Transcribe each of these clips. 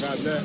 got that.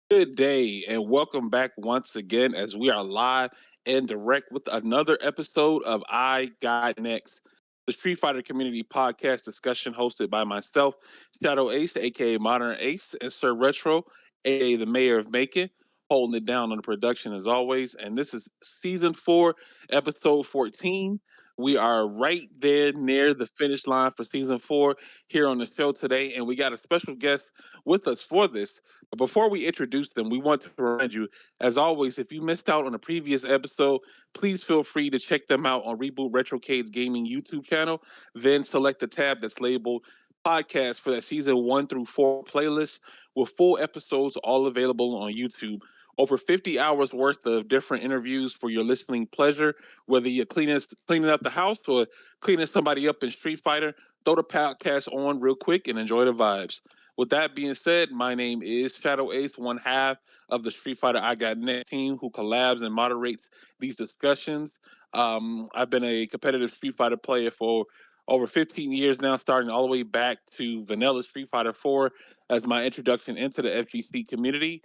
Good day, and welcome back once again as we are live and direct with another episode of I Got Next, the Street Fighter Community Podcast discussion hosted by myself, Shadow Ace, aka Modern Ace, and Sir Retro, aka the Mayor of Macon, holding it down on the production as always. And this is season 4, episode 14. We are right there near the finish line for season 4 here on the show today, and we got a special guest with us for this. But before we introduce them, we want to remind you, as always, if you missed out on a previous episode, please feel free to check them out on Reboot Retrocade's gaming YouTube channel. Then select the tab that's labeled podcast for that season 1 through 4 playlist with full episodes all available on YouTube. Over 50 hours worth of different interviews for your listening pleasure, whether you're cleaning up the house or cleaning somebody up in Street Fighter. Throw the podcast on real quick and enjoy the vibes. With that being said, my name is Shadow Ace, one half of the Street Fighter I Got Next team who collabs and moderates these discussions. I've been a competitive Street Fighter player for over 15 years now, starting all the way back to Vanilla Street Fighter 4 as my introduction into the FGC community.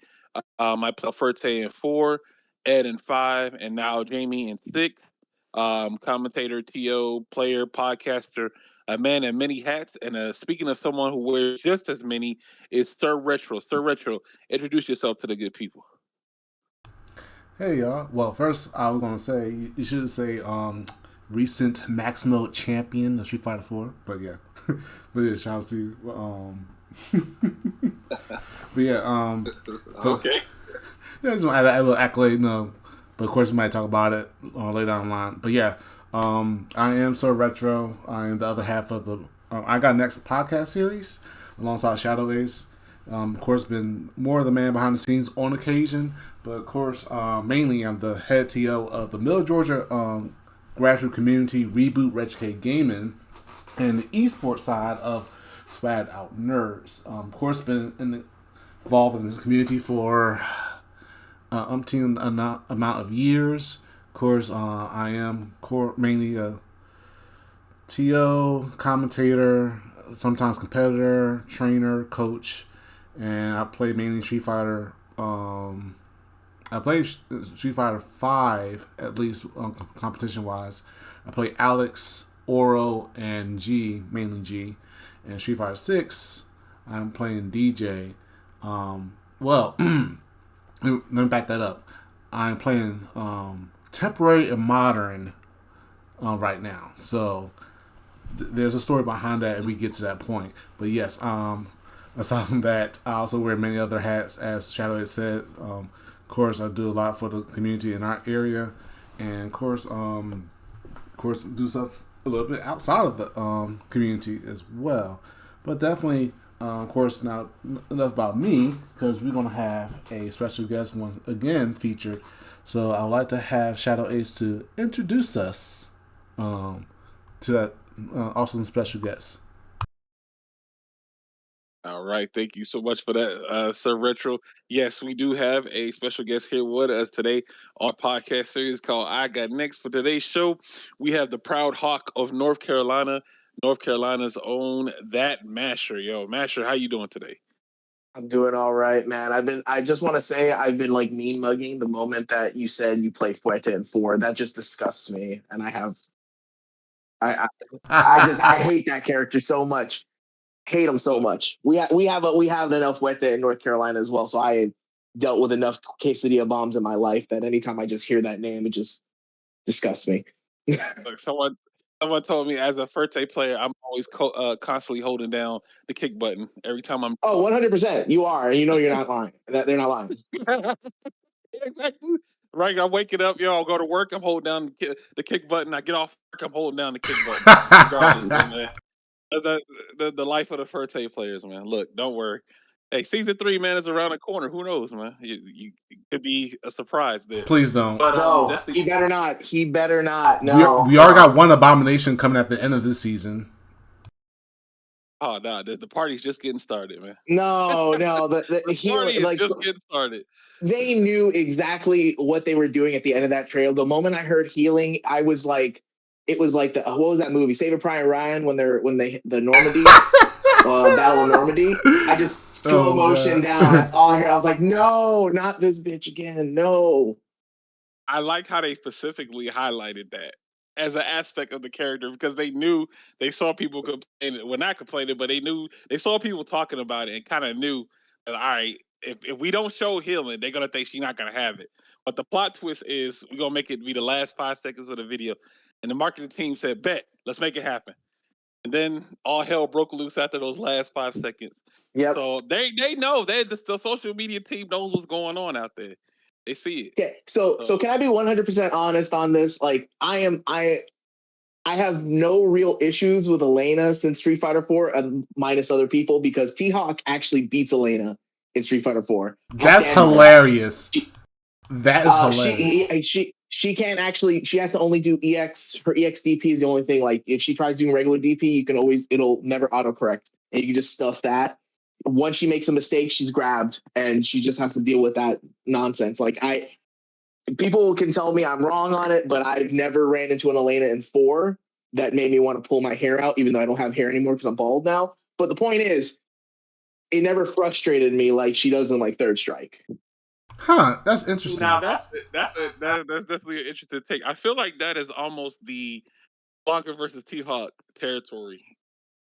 I play Ferte in 4, Ed in 5, and now Jamie in 6. Commentator, TO, player, podcaster, a man in many hats. And speaking of someone who wears just as many, is Sir Retro. Sir Retro, introduce yourself to the good people. Hey y'all. Well, first I was gonna say you should say recent Maximo champion of Street Fighter 4. But yeah, but yeah, shout out to you. But yeah, Okay. yeah, I just want to add a little accolade, But of course, we might talk about it later down the line. But yeah, I am Sir Retro. I am the other half of the I Got Next podcast series alongside Shadow Ace. Of course, been more of the man behind the scenes on occasion, but of course, mainly I'm the head TO of the Middle Georgia grassroots community Reboot Retrocade Gaming, and the esports side of Swag Out Nerds. Of course, involved in this community for umpteen amount of years. Of course, I am mainly a TO, commentator, sometimes competitor, trainer, coach, and I play mainly Street Fighter. I play Street Fighter 5, at least competition wise. I play Alex, Oro, and G, mainly G. And Street Fighter 6, I'm playing DJ. Well, let me back that up. I'm playing temporary and modern right now. So there's a story behind that, and we get to that point. But yes, Aside from that, I also wear many other hats, as Shadow had said. Of course, I do a lot for the community in our area, and of course, do stuff a little bit outside of the community as well. But definitely, of course, now enough about me because we're gonna have a special guest once again featured. So I'd like to have Shadow Ace to introduce us um, to that awesome special guest. All right, thank you so much for that, Sir Retro. Yes, we do have a special guest here with us today on podcast series called "I Got Next." For today's show, we have the proud hawk of North Carolina, North Carolina's own that Masher. Yo, Masher, how you doing today? I'm doing all right, man. I just want to say I've been like mean mugging the moment that you said you play Fuerte in four. That just disgusts me. And I, I hate that character so much. Hate him so Look, much. We have enough Fuerte in North Carolina as well. So I dealt with enough quesadilla bombs in my life that anytime I just hear that name, it just disgusts me. look, someone told me as a Ferte player, I'm always constantly holding down the kick button every time I'm. Oh, 100%. You are. And you know you're not lying. That they're not lying. Exactly. Right, I'm waking up, yo. I'll go to work. I'm holding down the kick button. I get off work. I'm holding down the kick button, regardless. Man. The life of the Ferte players, man. Look, don't worry. Hey, season 3, man, is around the corner. Who knows, man? You it could be a surprise there. Please don't. But No, definitely. he better not. He better not. No, We already no. got one abomination coming at the end of this season. Oh no, the party's just getting started, man. No, no, the The heel party is like just getting started. they knew exactly what they were doing at the end of that trail. The moment I heard healing, I was like, it was like the what was that movie? Saving Private Ryan when they the Normandy, Battle of Normandy. I just slow Oh motion down. god. That's all I heard. I was like, no, not this bitch again. No. I like how they specifically highlighted that as an aspect of the character because they knew they saw people complaining, well, not complaining, but they saw people talking about it and kind of knew that all right, if we don't show healing, they're gonna think she's not gonna have it. But the plot twist is we're gonna make it be the last 5 seconds of the video, and the marketing team said, "Bet, let's make it happen." And then all hell broke loose after those last 5 seconds. Yep. So they know the social media team knows what's going on out there. They see it. Okay. So So can I be 100% honest on this? Like I have no real issues with Elena since Street Fighter 4, minus other people, because T Hawk actually beats Elena in Street Fighter 4. I That's stand by that. hilarious. That is hilarious. She can't actually. She has to only do EX. Her EX DP is the only thing. Like if she tries doing regular DP, you can always it'll never autocorrect, and you can just stuff that. Once she makes a mistake, she's grabbed, and she just has to deal with that nonsense. Like people can tell me I'm wrong on it, but I've never ran into an Elena in 4 that made me want to pull my hair out, even though I don't have hair anymore because I'm bald now. But the point is, it never frustrated me like she does in like Third Strike. Huh, that's interesting. now that's definitely an interesting take. I feel like that is almost the Blanca versus T Hawk territory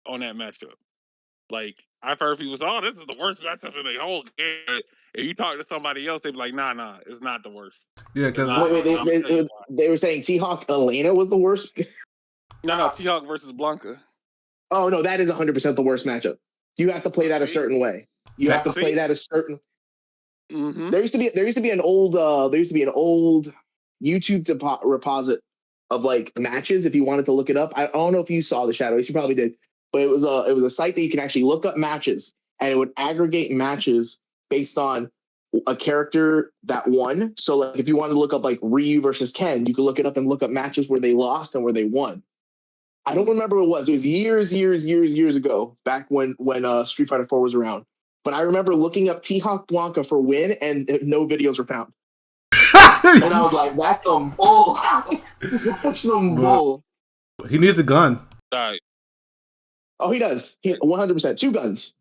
on that matchup. Like I've heard people say, "Oh, this is the worst matchup in the whole game." If you talk to somebody else, they'd be like, "Nah, it's not the worst. Yeah, It's because not." Wait, I'm gonna tell you why. they were saying T Hawk Elena was the worst. No, T Hawk versus Blanca. Oh no, that is 100% the worst matchup. You have to play that a See, certain way. You have that to play see. that a certain. Mm-hmm. There used to be an old YouTube reposit of like matches if you wanted to look it up. I don't know if you saw the Shadow. You probably did, but it was a site that you can actually look up matches and it would aggregate matches based on a character that won. So like if you wanted to look up like Ryu versus Ken, you could look it up and look up matches where they lost and where they won. I don't remember what it was. It was years ago, back when Street Fighter 4 was around. But I remember looking up T Hawk Blanca for win, and no videos were found. And I was like, "That's some bull. That's some but bull." he needs a gun. All right. Oh, he does. 100%. 2 guns.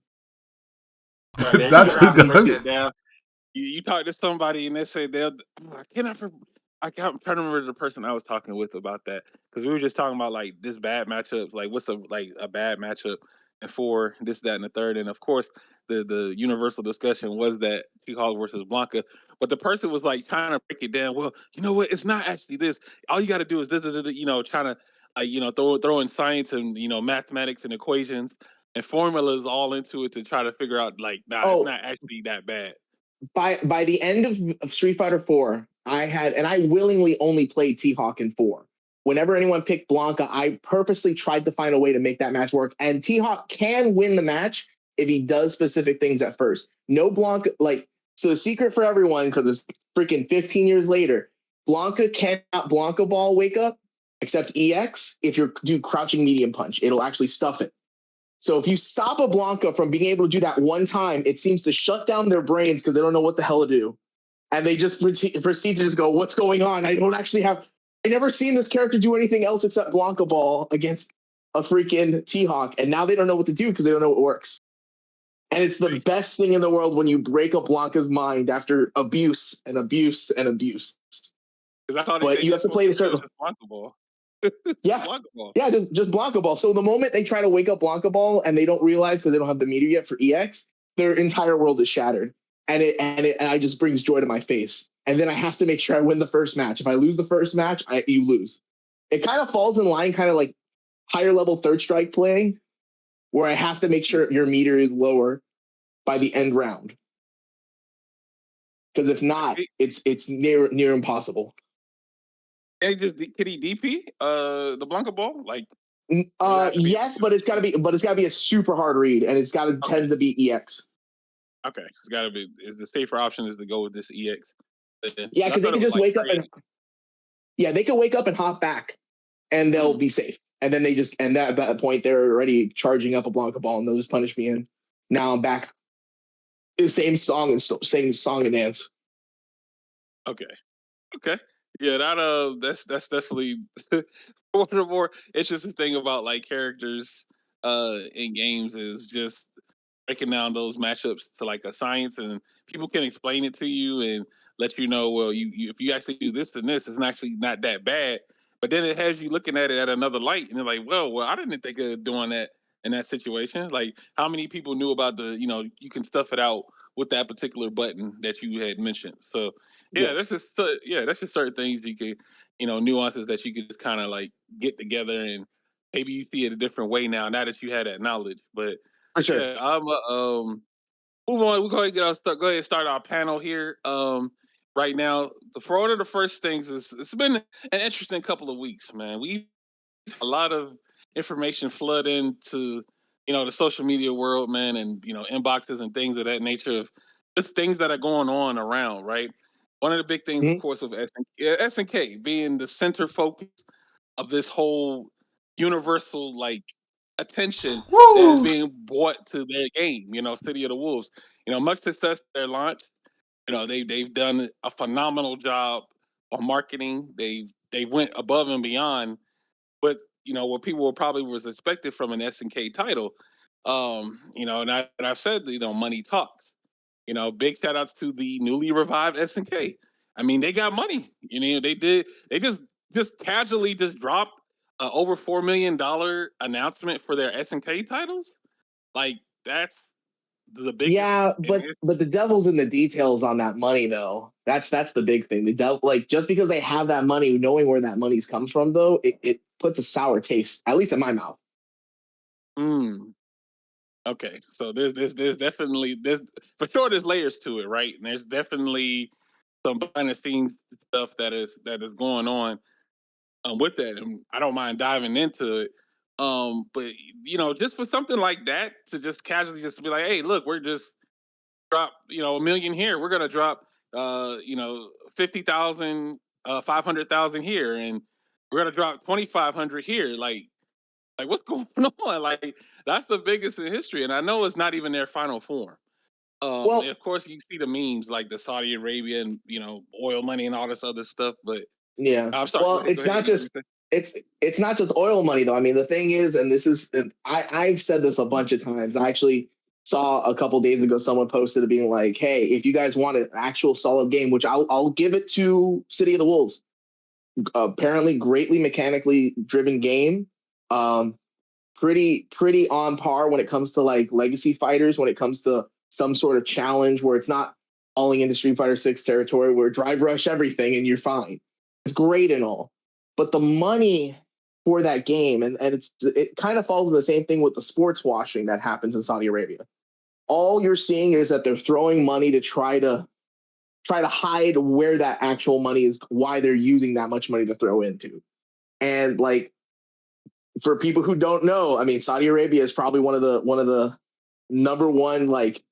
Right. There you That's go. two You break guns. that down. You talk to somebody and they say they'll. I cannot. I'm trying to remember the person I was talking with about that because we were just talking about like this bad matchups, like what's a bad matchup, and for this, that, and the third, and of course the universal discussion was that She-Hulk versus Blanca, but the person was like trying to break it down. Well, you know what? It's not actually this. All you got to do is this, trying to throwing science and mathematics and equations. and formulas all into it to try to figure out like, nah, it's Oh, not actually that bad. by the end of Street Fighter 4, I willingly only played T-Hawk in 4. Whenever anyone picked Blanca, I purposely tried to find a way to make that match work. And T-Hawk can win the match if he does specific things at first. No Blanca, like, so the secret for everyone, because it's freaking 15 years later, Blanca cannot Blanca Ball wake up except EX if you do crouching medium punch. It'll actually stuff it. So if you stop a Blanca from being able to do that one time, it seems to shut down their brains because they don't know what the hell to do. And they just proceed to just go, what's going on? I don't actually have, I never seen this character do anything else except Blanca Ball against a freaking T-Hawk. And now they don't know what to do because they don't know what works. And it's the best thing in the world when you break up Blanca's mind after abuse and abuse and abuse. Because I thought But they you have just to play a certain. Blanca Ball. Yeah. Blanca Ball. Yeah, just Blanca Ball. So the moment they try to wake up Blanca Ball and they don't realize because they don't have the meter yet for EX, their entire world is shattered. And I just brings joy to my face. And then I have to make sure I win the first match. If I lose the first match, you lose. It kind of falls in line, kind of like higher level third strike play, where I have to make sure your meter is lower by the end round. Because if not, it's near impossible. And could he DP the Blanca Ball? Like yes, but it's gotta be a super hard read, and it's gotta tend to be EX. Okay, it's gotta be. Is the safer option is to go with this EX? Yeah, because they can just wake up and they can wake up and hop back, and they'll be safe. And then at that point they're already charging up a Blanca Ball, and they'll just punish me in. Now I'm back. The same song and dance. Okay. Yeah, that's definitely one of the more interesting thing about like characters in games is just breaking down those matchups to like a science, and people can explain it to you and let you know, well, you if you actually do this and this, it's actually not that bad. But then it has you looking at it at another light, and you're like, well, I didn't think of doing that in that situation. Like, how many people knew about you can stuff it out with that particular button that you had mentioned. So that's just certain things you can, nuances that you could just kind of like get together, and maybe you see it a different way now that you had that knowledge. But for sure. yeah, I'm move on. We're going to go ahead and start our panel here. Right now, one of the first things is it's been an interesting couple of weeks, man. We a lot of information flood into the social media world, man, and inboxes and things of that nature of just things that are going on around, right? One of the big things, of course, with SNK being the center focus of this whole universal like attention that is being brought to their game. City of the Wolves. Much success their launch. They've done a phenomenal job on marketing. They went above and beyond what people probably was expected from an SNK title. And I've said, money talks. Big shout outs to the newly revived SNK. I mean, they got money. They just casually just dropped over $4 million announcement for their SNK titles. Like, that's the biggest. Yeah, but the devil's in the details on that money, though. That's the big thing. The devil, like, just because they have that money, knowing where that money's comes from, though, it puts a sour taste, at least in my mouth. Okay, so there's definitely for sure there's layers to it, right? And there's definitely some behind the scenes stuff that is going on with that, and I don't mind diving into it. But just for something like that to just casually just be like, hey, look, we're just drop $1 million here. We're gonna drop 50,000, 500,000 here, and we're gonna drop 2,500 here. Like what's going on? Like that's the biggest in history, and I know it's not even their final form. Well, of course, you see the memes like the Saudi Arabia and oil money and all this other stuff. But yeah, I'm sorry. well, it's not just oil money, though. I mean, the thing is, and this is, I've said this a bunch of times. I actually saw a couple days ago someone posted it being like, "Hey, if you guys want an actual solid game, which I'll give it to City of the Wolves, apparently greatly mechanically driven game." Pretty on par when it comes to like legacy fighters, when it comes to some sort of challenge where it's not falling into Street Fighter 6 territory where drive rush everything and you're fine. It's great and all. But the money for that game. And it kind of falls in the same thing with the sports washing that happens in Saudi Arabia. All you're seeing is that they're throwing money to try to hide where that actual money is, why they're using that much money to throw into. And like, for people who don't know, I mean, Saudi Arabia is probably one of the number one like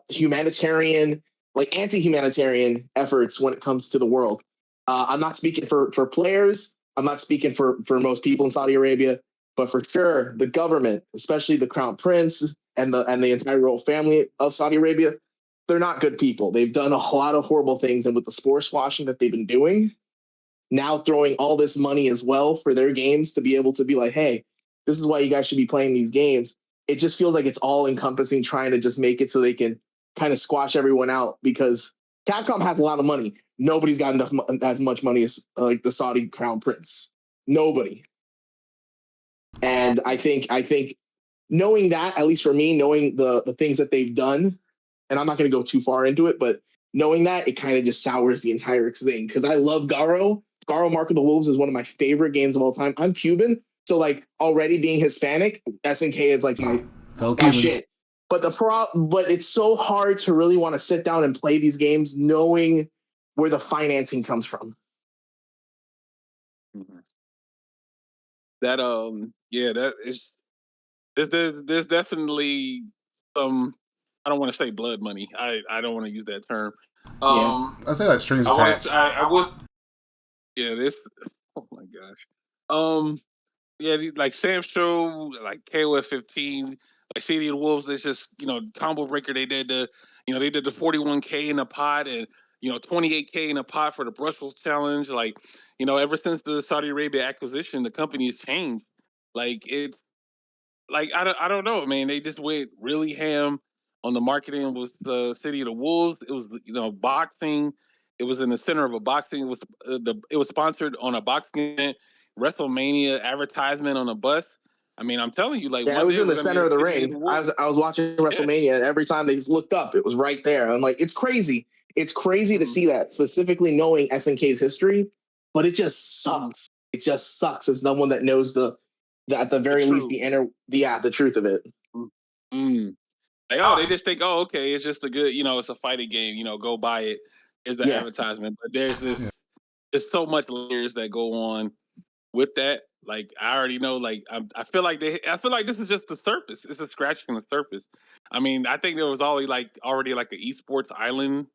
humanitarian, like anti-humanitarian efforts when it comes to the world. I'm not speaking for players. I'm not speaking for most people in Saudi Arabia, but for sure the government, especially the crown prince and the entire royal family of Saudi Arabia, they're not good people. They've done a lot of horrible things, and with the sports washing that they've been doing, now throwing all this money as well for their games to be able to be like, hey, this is why you guys should be playing these games. It just feels like it's all encompassing, trying to just make it so they can kind of squash everyone out, because Capcom has a lot of money. Nobody's got enough as much money as like the Saudi crown prince. Nobody. And I think knowing that, at least for me, knowing the things that they've done, and I'm not going to go too far into it, but knowing that, it kind of just sours the entire thing. Because I love Garo. Garo Mark of the Wolves is one of my favorite games of all time. I'm Cuban, so like already being Hispanic, SNK is like my shit. But but it's so hard to really want to sit down and play these games knowing where the financing comes from. That that is there's definitely some, I don't want to say blood money. I don't want to use that term. Yeah. I say like strings attached. I would, yeah, this, oh my gosh. Yeah, like Sam Show, like KOF 15, like City of the Wolves. It's just, Combo Breaker. They did the 41K in a pot, and 28K in a pot for the Brussels Challenge. Like, ever since the Saudi Arabia acquisition, the company has changed. Like, it's like I don't know, man. They just went really ham on the marketing with the City of the Wolves. It was, boxing. It was in the center of a boxing. It was sponsored on a boxing event, WrestleMania advertisement on a bus. I mean, I'm telling you, like, Yeah, it one was day in we're the gonna get center a of the City of ring. the I Wolves. was watching WrestleMania, and every time they just looked up, it was right there. I'm like, it's crazy. It's crazy to see that, specifically knowing SNK's history, but it just sucks. It just sucks as no one that knows at the very least the truth of it. Mm. Like, they just think, okay, it's just a good, it's a fighting game. Go buy it. Is the Yeah. advertisement, but there's so much layers that go on with that. Like, I already know. Like, I feel like this is just the surface. It's a scratching the surface. I mean, I think there was already like an esports island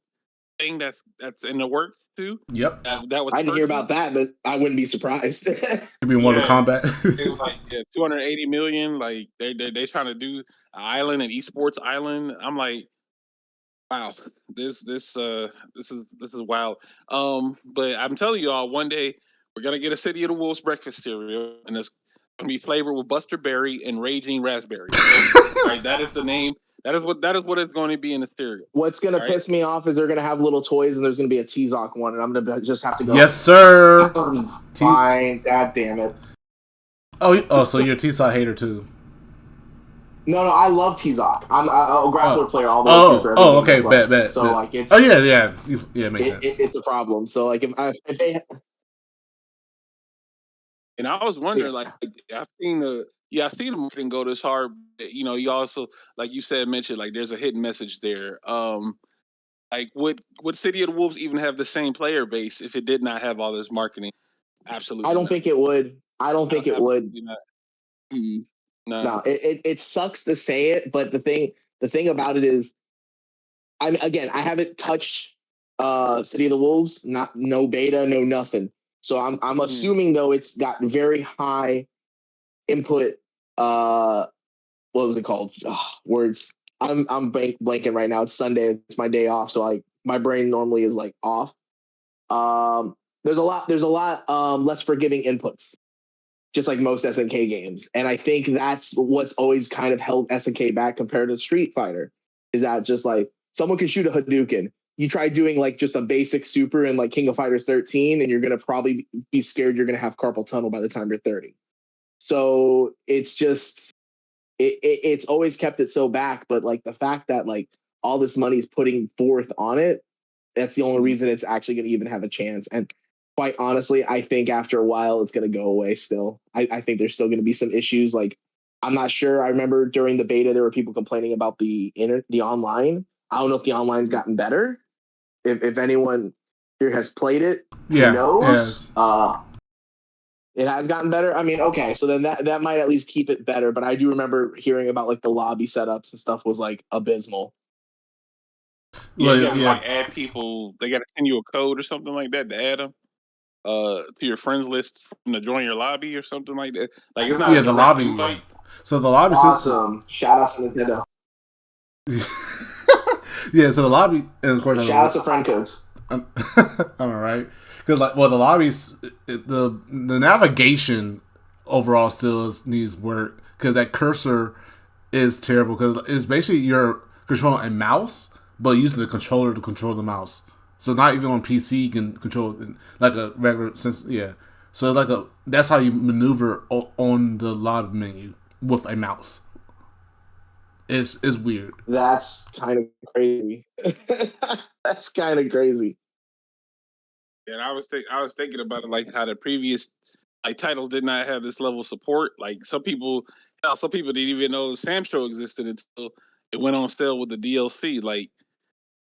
thing that's in the works too. Yep. That was I didn't hear purchased. about that, but I wouldn't be surprised. Could be Mortal Kombat. It was like 280 million. Like they trying to do an island, an esports island. I'm like, wow, this is wild. But I'm telling y'all, one day we're gonna get a City of the Wolves breakfast cereal, and it's gonna be flavored with Buster Berry and Raging Raspberry. Okay, all right, that is the name. That is what it's going to be in the cereal. What's going to All right? piss me off is they're going to have little toys, and there's going to be a T-Zoc one, and I'm going to just have to go. Yes, sir. Fine. God damn it. So you're a T-Saw hater too. No, I love T-Zoc. I'm a grappler player all the way through for every game I play. Bet. So like it's. Oh yeah, it makes sense. It's a problem. So like if they. And I was wondering, like, I've seen the marketing go this hard. You also, like you said, mentioned like there's a hidden message there. Like, would City of the Wolves even have the same player base if it did not have all this marketing? Absolutely. I don't not. think it would. I don't think it would. Not. Mm-hmm. No, it sucks to say it, but the thing about it is, I haven't touched City of the Wolves, no beta, no nothing. So I'm assuming though it's got very high input. What was it called? Words. I'm blanking right now. It's Sunday. It's my day off, so like my brain normally is like off. There's a lot less forgiving inputs, just like most SNK games. And I think that's what's always kind of held SNK back compared to Street Fighter, is that just like someone can shoot a Hadouken. You try doing like just a basic super in like King of Fighters 13, and you're going to probably be scared you're going to have carpal tunnel by the time you're 30. So it's just, it's always kept it so back. But like the fact that like all this money is putting forth on it, that's the only reason it's actually going to even have a chance. And quite honestly, I think after a while it's going to go away still. I think there's still going to be some issues. Like, I'm not sure. I remember during the beta, there were people complaining about the online. I don't know if the online's gotten better. If anyone here has played it, who Yeah, knows? yes. It has gotten better. I mean, okay, so then that might at least keep it better. But I do remember hearing about like the lobby setups and stuff was like abysmal. Yeah, Well, you gotta yeah, like add people. They gotta send you a code or something like that to add them to your friends list to join your lobby or something like that. Like it's not yeah. a The direct lobby. Yeah. invite. So the lobby system. Awesome. Shout out to Nintendo. Yeah. So the lobby, and of course, Shout out to friend codes. I'm all right. Because like, well, the lobbies, the navigation overall still needs work because that cursor is terrible because it's basically you're controlling a mouse, but using the controller to control the mouse. So not even on PC you can control it like a regular sense. Yeah. So like that's how you maneuver on the lobby menu with a mouse. It's weird. That's kind of crazy. That's kind of crazy. And I was thinking about it like how the previous like titles did not have this level of support. Like some people didn't even know Sam Show existed until it went on sale with the DLC. Like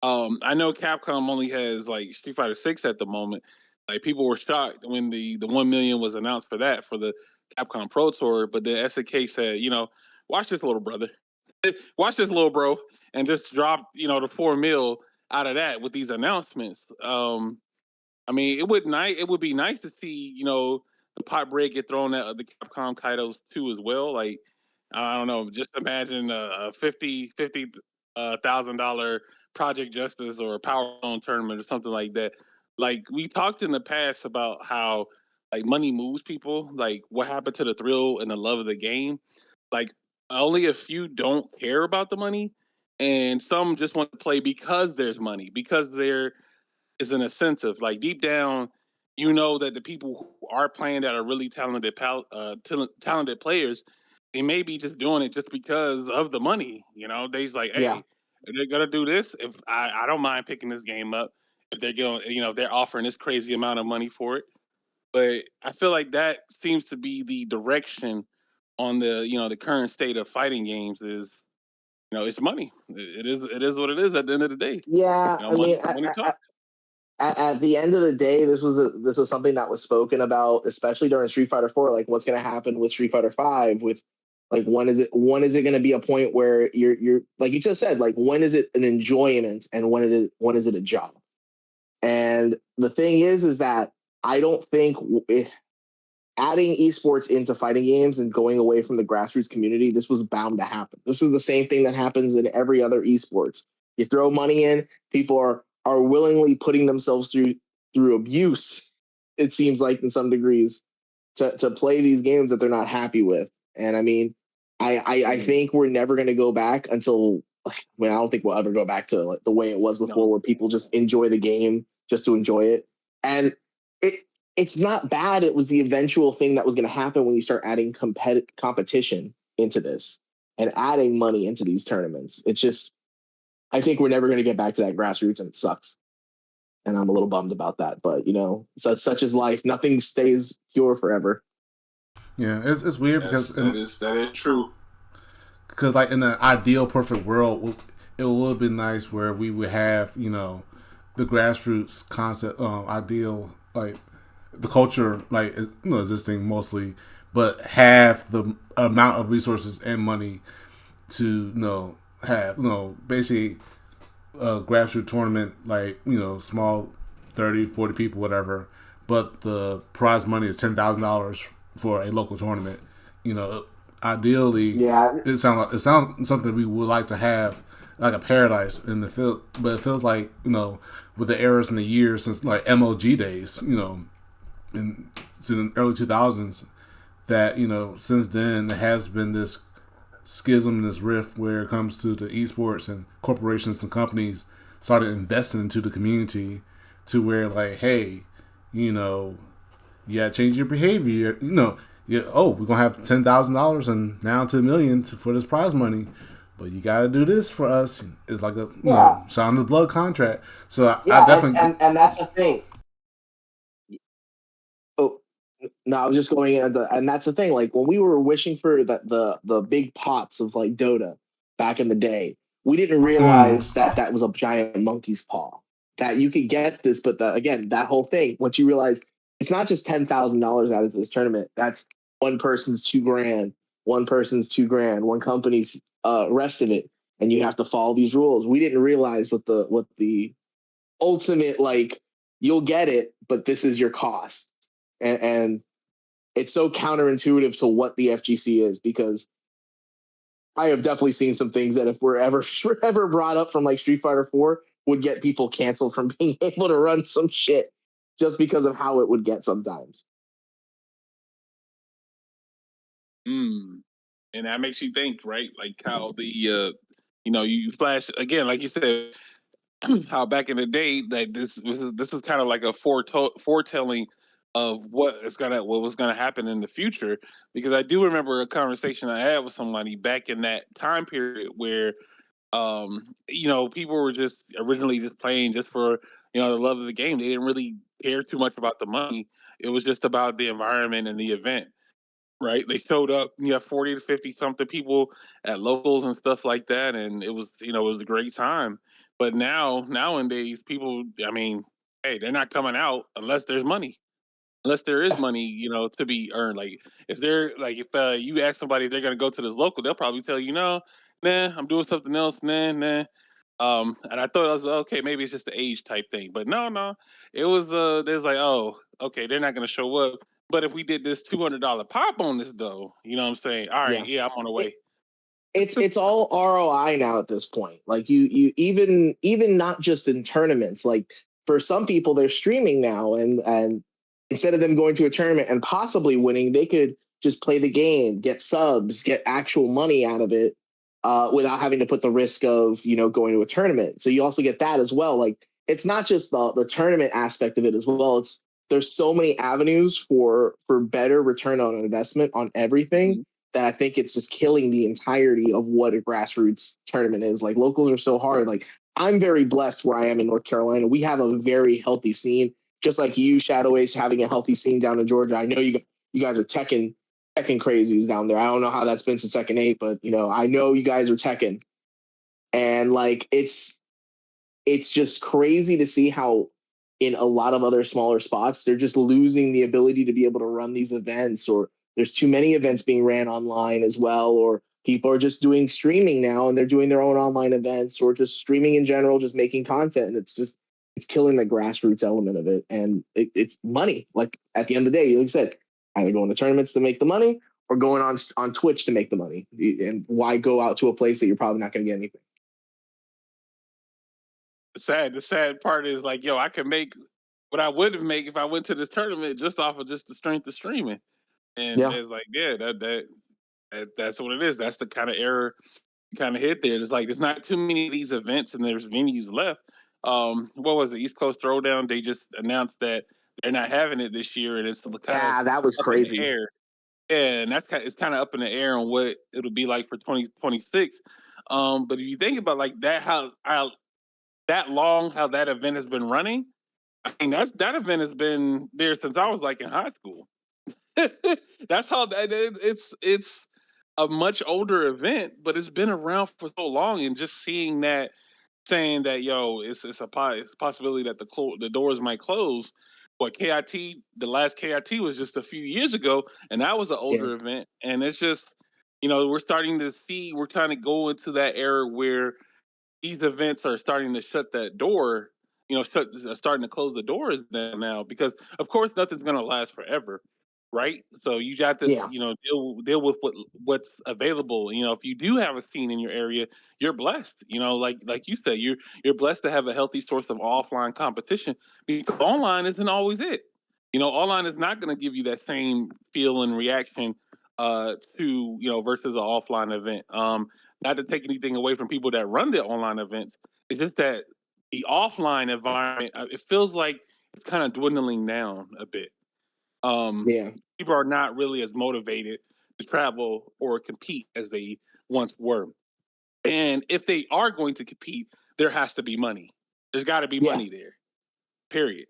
I know Capcom only has like Street Fighter 6 at the moment. Like people were shocked when the 1 million was announced for that for the Capcom Pro Tour, but then SNK said, watch this little brother, watch this little bro, and just drop the 4 mil out of that with these announcements. I mean, it would be nice to see the pot bread get thrown at the Capcom titles too as well. Like I don't know, just imagine a $50,000 Project Justice or a Power Zone tournament or something like that. Like we talked in the past about how like money moves people. Like what happened to the thrill and the love of the game. Like only a few don't care about the money, and some just want to play because there's money because there is an incentive. Like deep down, you know that the people who are playing that are really talented players, they may be just doing it just because of the money. They's like, Yeah. hey, if they're gonna do this, if I don't mind picking this game up, if they're going, if they're offering this crazy amount of money for it. But I feel like that seems to be the direction on the current state of fighting games is it's money. It is what it is at the end of the day. Yeah. I mean, Money talks. at the end of the day, this was something that was spoken about, especially during Street Fighter 4. Like, what's going to happen with Street Fighter 5? With like, when is it going to be a point where you're like you just said, like, when is it an enjoyment and when is it a job? And the thing is that I don't think adding esports into fighting games and going away from the grassroots community, this was bound to happen. This is the same thing that happens in every other esports. You throw money in, people are willingly putting themselves through abuse, it seems like in some degrees, to play these games that they're not happy with. And I mean, I think we're never going to go back until, well, I don't think we'll ever go back to like the way it was before, No. where people just enjoy the game just to enjoy it. And it it's not bad. It was the eventual thing that was going to happen when you start adding competition into this and adding money into these tournaments. It's just, I think we're never going to get back to that grassroots, and it sucks. And I'm a little bummed about that. But such is life. Nothing stays pure forever. Yeah, it's weird Yes, because that is true. because like in an ideal perfect world, it would be nice where we would have the grassroots concept ideal like the culture like existing mostly, but have the amount of resources and money to have basically a grassroots tournament like small 30, 40 people whatever, but the prize money is $10,000 for a local tournament. Ideally, Yeah. it sounds something we would like to have like a paradise in the field, but it feels like with the errors in the years since like MLG days, in the early 2000s, that since then there has been this schism, this rift where it comes to the esports, and corporations and companies started investing into the community to where like, hey, change your behavior. Yeah, we're gonna have $10,000 and now $2 million for this prize money, but you gotta do this for us. It's like a Yeah. sign the blood contract. So I Yeah. definitely And that's the thing. No, I was just going into, and that's the thing. Like when we were wishing for the big pots of like Dota back in the day, we didn't realize that that was a giant monkey's paw. That you could get this, but again, that whole thing. Once you realize it's not just $10,000 out of this tournament. That's one person's $2,000, one person's $2,000, one company's rest of it, and you have to follow these rules. We didn't realize what the ultimate like. You'll get it, but this is your cost, and it's so counterintuitive to what the FGC is, because I have definitely seen some things that if we're ever brought up from like Street Fighter 4 would get people canceled from being able to run some shit just because of how it would get sometimes. And that makes you think, right? Like how the you flash again, like you said, how back in the day that this was kind of like a foretelling of what was gonna happen in the future. Because I do remember a conversation I had with somebody back in that time period where people were just originally just playing just for the love of the game. They didn't really care too much about the money. It was just about the environment and the event. Right, they showed up. You have 40 to 50 something people at locals and stuff like that, and it was a great time. But nowadays, people, I mean, hey, they're not coming out unless there's money, unless there is money, to be earned. Like if you ask somebody if they're gonna go to this local, they'll probably tell you, no, nah, I'm doing something else, nah, nah. And I thought I was okay, maybe it's just the age type thing, but no, it was there's like, oh, okay, they're not gonna show up. But if we did this $200 pop on this though, you know what I'm saying? All right, Yeah. yeah, I'm on the It, way. it's all ROI now at this point. Like you even not just in tournaments. Like for some people, they're streaming now, and instead of them going to a tournament and possibly winning, they could just play the game, get subs, get actual money out of it, without having to put the risk of going to a tournament. So you also get that as well. Like it's not just the tournament aspect of it as well. It's there's so many avenues for better return on investment on everything Mhm. that I think it's just killing the entirety of what a grassroots tournament is. Like locals are so hard. Like I'm very blessed where I am in North Carolina. We have a very healthy scene, just like you, Shadow Ace, having a healthy scene down in Georgia. I know you guys are teching crazies down there. I don't know how that's been since Second Eight, but I know you guys are teching, and like it's just crazy to see how in a lot of other smaller spots they're just losing the ability to be able to run these events, or there's too many events being ran online as well, or people are just doing streaming now and they're doing their own online events, or just streaming in general, just making content, and it's killing the grassroots element of it. And it's money. Like at the end of the day, like I said, either going to tournaments to make the money or going on Twitch to make the money. And why go out to a place that you're probably not going to get anything? The sad part is like, yo, I could make what I would have made if I went to this tournament just off of just the strength of streaming. And Yeah, it's like, yeah, that's what it is. That's the kind of error kind of hit there. It's like there's not too many of these events and there's venues left. What was the East Coast Throwdown? They just announced that they're not having it this year, and it's kind of yeah, that was up in the crazy. air. Yeah, and it's kind of up in the air on what it'll be like for 2026. But if you think about like that, how that long, how that event has been running, I mean that event has been there since I was like in high school. That's how it's a much older event, but it's been around for so long, and just seeing that, saying that yo, it's a possibility that the doors might close. But KIT, the last KIT was just a few years ago, and that was an Yeah, older event, and it's just we're trying to go into that era where these events are starting to shut that door, starting to close the doors now because of course nothing's going to last forever, right? So you got to yeah, deal with what's available. If you do have a scene in your area, you're blessed. Like you said, you're blessed to have a healthy source of offline competition because online isn't always it. Online is not going to give you that same feel and reaction to versus an offline event. Not to take anything away from people that run the online events. It's just that the offline environment, it feels like it's kind of dwindling down a bit. Um, yeah, People are not really as motivated to travel or compete as they once were. And if they are going to compete, there has to be money. There's got to be yeah. money there. Period.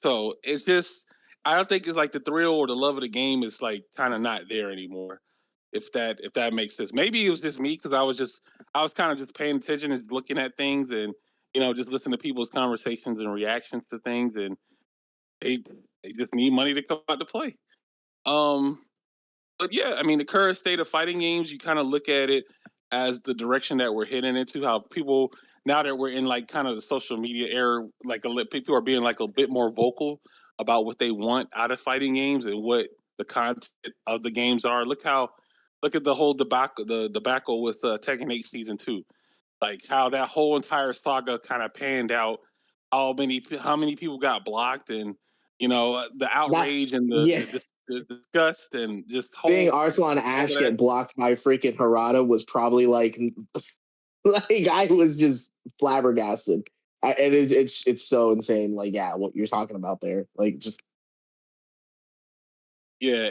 So it's just I don't think it's like the thrill or the love of the game is like kind of not there anymore. If that makes sense. Maybe it was just me because I was kind of just paying attention and looking at things and just listening to people's conversations and reactions to things and they they just need money to come out to play. Um, but yeah, I mean, the current state of fighting games, you kind of look at it as the direction that we're heading into. How people now that we're in like kind of the social media era, like people are being like a bit more vocal about what they want out of fighting games and what the content of the games are. Look at the whole debacle with Tekken 8 Season 2, like how that whole entire saga kind of panned out. How many people got blocked and the That outrage and yeah, the disgust and just seeing whole Arsalan all Ash of that. get blocked by freaking Harada was probably like like I was just flabbergasted. And it's so insane. Like yeah, what you're talking about there, like just Yeah,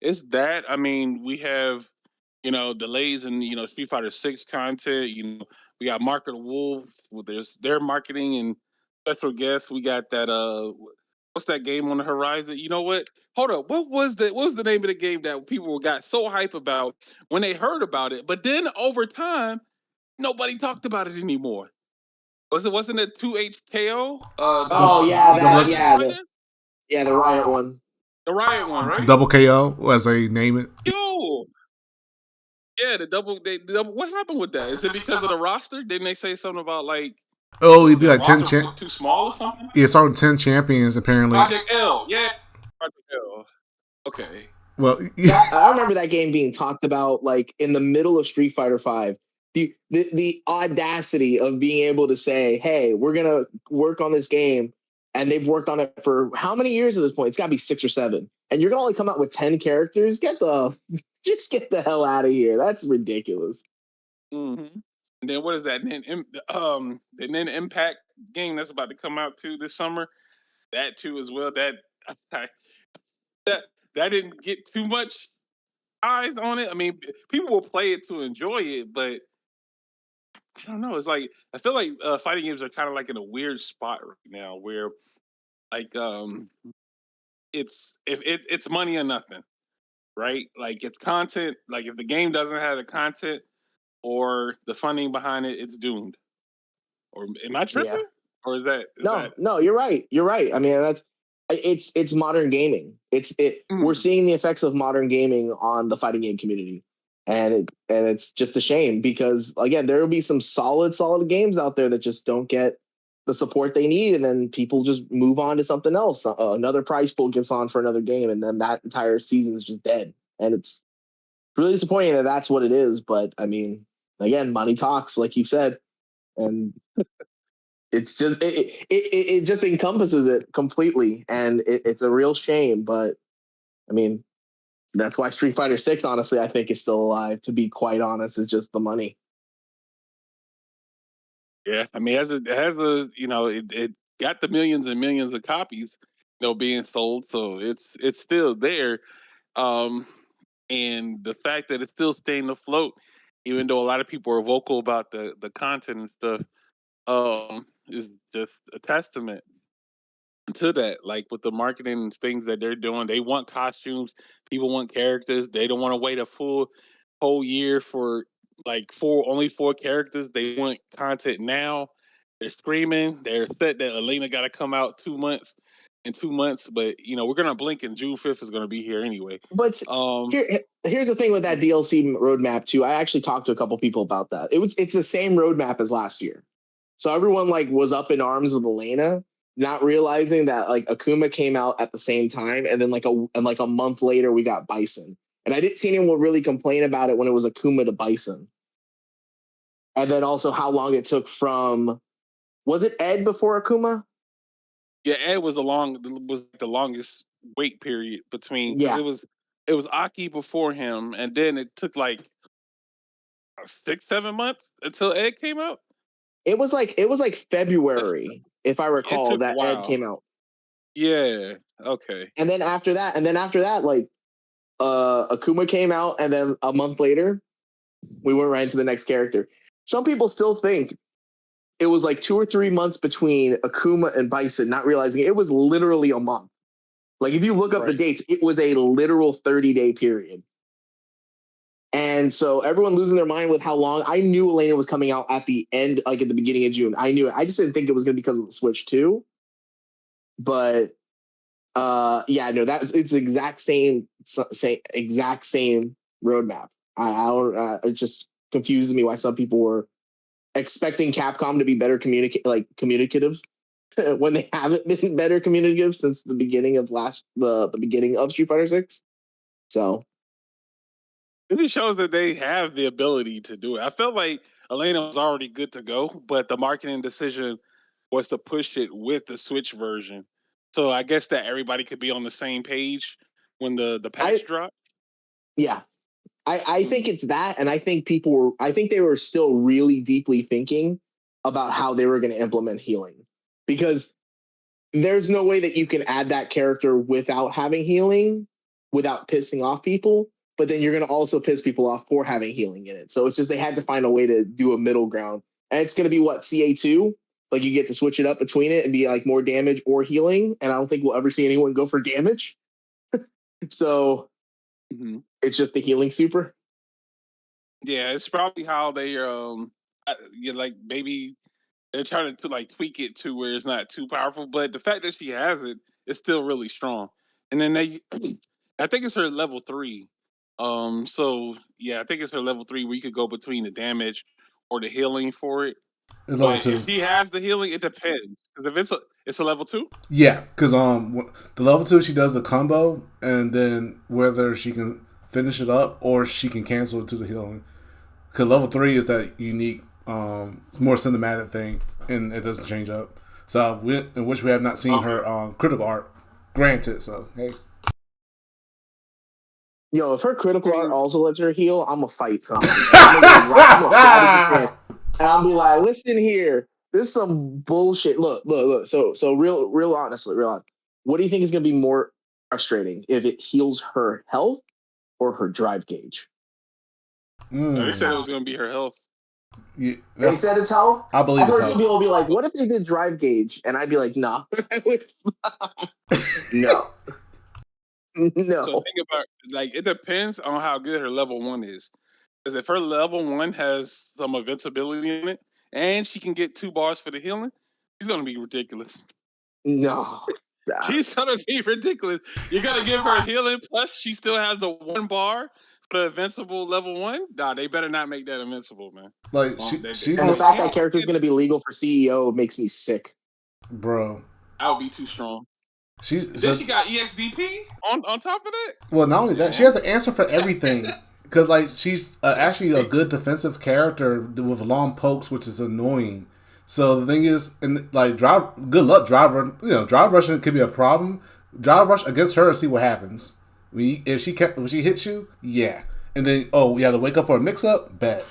it's that. I mean, we have delays in Street Fighter 6 content. We got Mark of the Wolves with their marketing and special guests. We got that what's that game on the horizon? You know what? Hold up. What was the name of the game that people got so hype about when they heard about it, but then over time nobody talked about it anymore? Wasn't it 2HKO? oh yeah, Double that yeah the Riot one. The Riot one, right? double KO as they name it. Yo, yeah, the double. What happened with that? Is it because of the roster? Didn't they say something about like Oh, it'd be the like roster was too small or something? yeah, starting 10 champions apparently. Project L, yeah, Project L. Okay, Well, I remember that game being talked about like in the middle of Street Fighter Five. The audacity of being able to say, "Hey, we're gonna work on this game," and they've worked on it for how many years at this point? It's got to be 6 or 7, and you're gonna only come out with 10 characters. Just get the hell out of here. That's ridiculous. mm-hmm. And then what is that? And then Impact game that's about to come out too this summer. That too as well. That that didn't get too much eyes on it. I mean, people will play it to enjoy it, but I don't know. It's like I feel like fighting games are kind of like in a weird spot right now, where like it's money or nothing, right? Like it's content. Like if the game doesn't have the content or the funding behind it, it's doomed. Or am I Yeah. tripping? Or is that? No, you're right. You're right. I mean, it's modern gaming. We're Mm, seeing the effects of modern gaming on the fighting game community, and it's just a shame because again, there will be some solid games out there that just don't get the support they need, and then people just move on to something else. Another prize pool gets on for another game, and then that entire season is just dead. And it's really disappointing that that's what it is. But I mean, again, money talks, like you said, and it's just it just encompasses it completely, and it's a real shame. But I mean, that's why Street Fighter 6, honestly, I think is still alive. To be quite honest, is just the money. yeah, I mean, it has a it got the millions and millions of copies, being sold, so it's still there. Um, and the fact that it's still staying afloat, even though a lot of people are vocal about the content and stuff, is just a testament to that. Like with the marketing and things that they're doing, they want costumes, people want characters. They don't want to wait a full whole year for like only four characters. They want content now. They're screaming. They're upset that Elena got to come out 2 months in 2 months, but we're gonna blink and June 5th is gonna be here anyway. But Um, here's the thing with that DLC roadmap too. I actually talked to a couple people about that. It's the same roadmap as last year. So everyone like was up in arms with Elena, not realizing that like Akuma came out at the same time, and then like a month later we got Bison. And I didn't see anyone really complain about it when it was Akuma to Bison. And then also how long it took from, was it Ed before Akuma? yeah, Ed was the longest wait period between because Yeah. it was Aki before him, and then it took like 6 7 months until Ed came out. It was like That's February, if I It recall, took a that Ed while. came out. Yeah. Okay. And then after that, like Akuma came out, and then a month later, we went right into the next character. Some people still think it was like 2 or 3 months between Akuma and Bison, not realizing it was literally a month. Like if you look up the dates, it was a literal 30-day period. And so everyone losing their mind with how long. I knew Elena was coming out at the end, like at the beginning of June. I knew it. I just didn't think it was going to be because of the Switch 2. But yeah, no, it's the exact same roadmap. I don't. It just confuses me why some people were expecting Capcom to be better communicative when they haven't been better communicative since the beginning of the beginning of Street Fighter 6. So it just shows that they have the ability to do it. I felt like Elena was already good to go, but the marketing decision was to push it with the Switch version. So I guess that everybody could be on the same page when the patch dropped. Yeah. I think it's that, and I think they were still really deeply thinking about how they were going to implement healing, because there's no way that you can add that character without having healing, without pissing off people. But then you're going to also piss people off for having healing in it. So it's just they had to find a way to do a middle ground, and it's going to be what, CA2. Like you get to switch it up between it and be like more damage or healing, and I don't think we'll ever see anyone go for damage. So it's just the healing super. Yeah, it's probably how they like maybe they're trying to like tweak it to where it's not too powerful, but the fact that she has it is still really strong. And then they, I think it's her level 3. So yeah, I think it's her level 3 where you could go between the damage or the healing for it. It's level But 2. if she has the healing, it depends. Because if it's a level 2. Yeah, because the level 2 she does the combo, and then whether she can finish it up or she can cancel it to the healing. Because level 3 is that unique, more cinematic thing, and it doesn't change up. So in which we have not seen her critical art. Granted, so hey. Yo, if her critical art also lets her heal, I'm gonna fight somebody. I'm gonna and be like, listen here, this is some bullshit. Look. So real honestly, what do you think is gonna be more frustrating, if it heals her health or her drive gauge? They said it was going to be her health. Yeah, they said it's health. I believe I've heard it's some people be like, "What if they did drive gauge?" And I'd be like, "Nah, no, no." So think about, like, it depends on how good her level 1 is. Because if her level 1 has some invincibility in it, and she can get 2 bars for the healing, she's going to be ridiculous. No, she's going to be ridiculous. You're going to give her healing, plus she still has the 1 bar for the invincible level 1. Nah, they better not make that invincible, man. Like and the fact that character is going to be legal for CEO makes me sick, bro. That would be too strong. She got EXDP on top of that. Well, not only that, she has an answer for everything. Because like she's actually a good defensive character with long pokes, which is annoying. So the thing is, and like good luck driver. Drive rushing could be a problem. Drive rush against her and see what happens. If she hits you, yeah. And then we had to wake up for a mix up. Bet.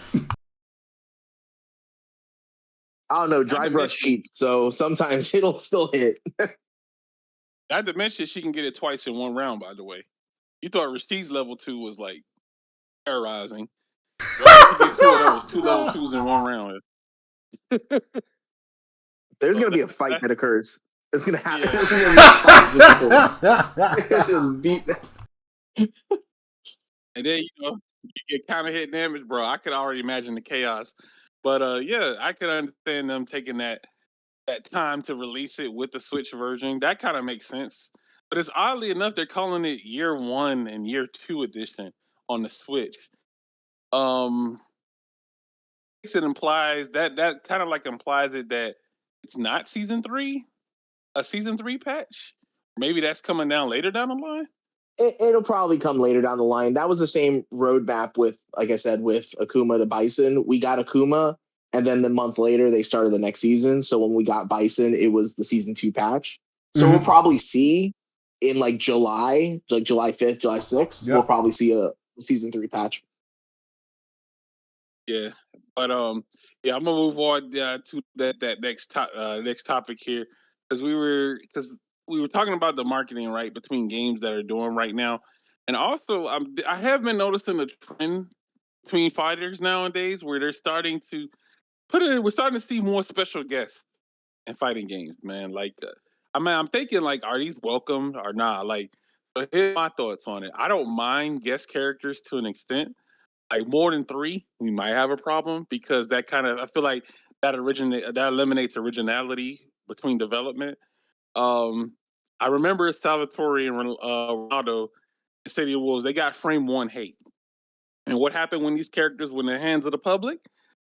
I don't know. Drive rush cheats, so sometimes it'll still hit. Not to mention she can get it twice in one round. By the way, you thought Rashid's level 2 was like terrorizing. Well, you get 2 of those, 2 level 2s in one round. There's gonna be a fight that occurs. It's gonna happen. Yeah. There's gonna be a fight. Just beat. And then you get kind of hit damage, bro. I could already imagine the chaos. But yeah, I could understand them taking that time to release it with the Switch version. That kind of makes sense. But it's oddly enough they're calling it Year 1 and Year 2 edition on the Switch. It implies that kind of like implies it that it's not season 3, a season 3 patch. Maybe that's coming down later down the line. It'll probably come later down the line. That was the same roadmap with, like I said, with Akuma to Bison. We got Akuma, and then the month later they started the next season. So when we got Bison, it was the season 2 patch. So we'll probably see in like July, like July 5th, July 6th, we'll probably see a season 3 patch. Yeah, but yeah, I'm gonna move on to that next topic here, because we were talking about the marketing, right, between games that are doing right now, and also I have been noticing a trend between fighters nowadays where they're starting to we're starting to see more special guests in fighting games, man. Like I mean, I'm thinking like, are these welcome or not? Like, but here's my thoughts on it. I don't mind guest characters to an extent. Like more than three, we might have a problem because that kind of I feel like that eliminates originality between development. Um, I remember Salvatore and Ronaldo in City of Wolves. They got frame one hate. And what happened when these characters were in the hands of the public?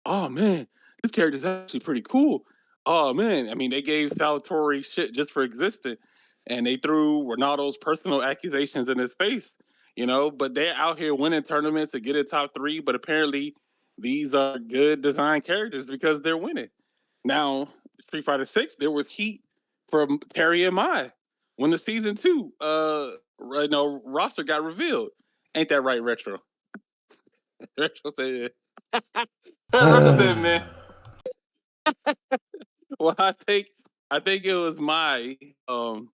Oh man, this character's actually pretty cool. Oh man, I mean, they gave Salvatore shit just for existing, and they threw Ronaldo's personal accusations in his face. But they're out here winning tournaments to get a top three. But apparently, these are good design characters because they're winning. Now, Street Fighter Six, there was heat from Terry and Mai when the season two, roster got revealed. Ain't that right, Retro? Retro said, Retro said, man. Well, I think it was my, some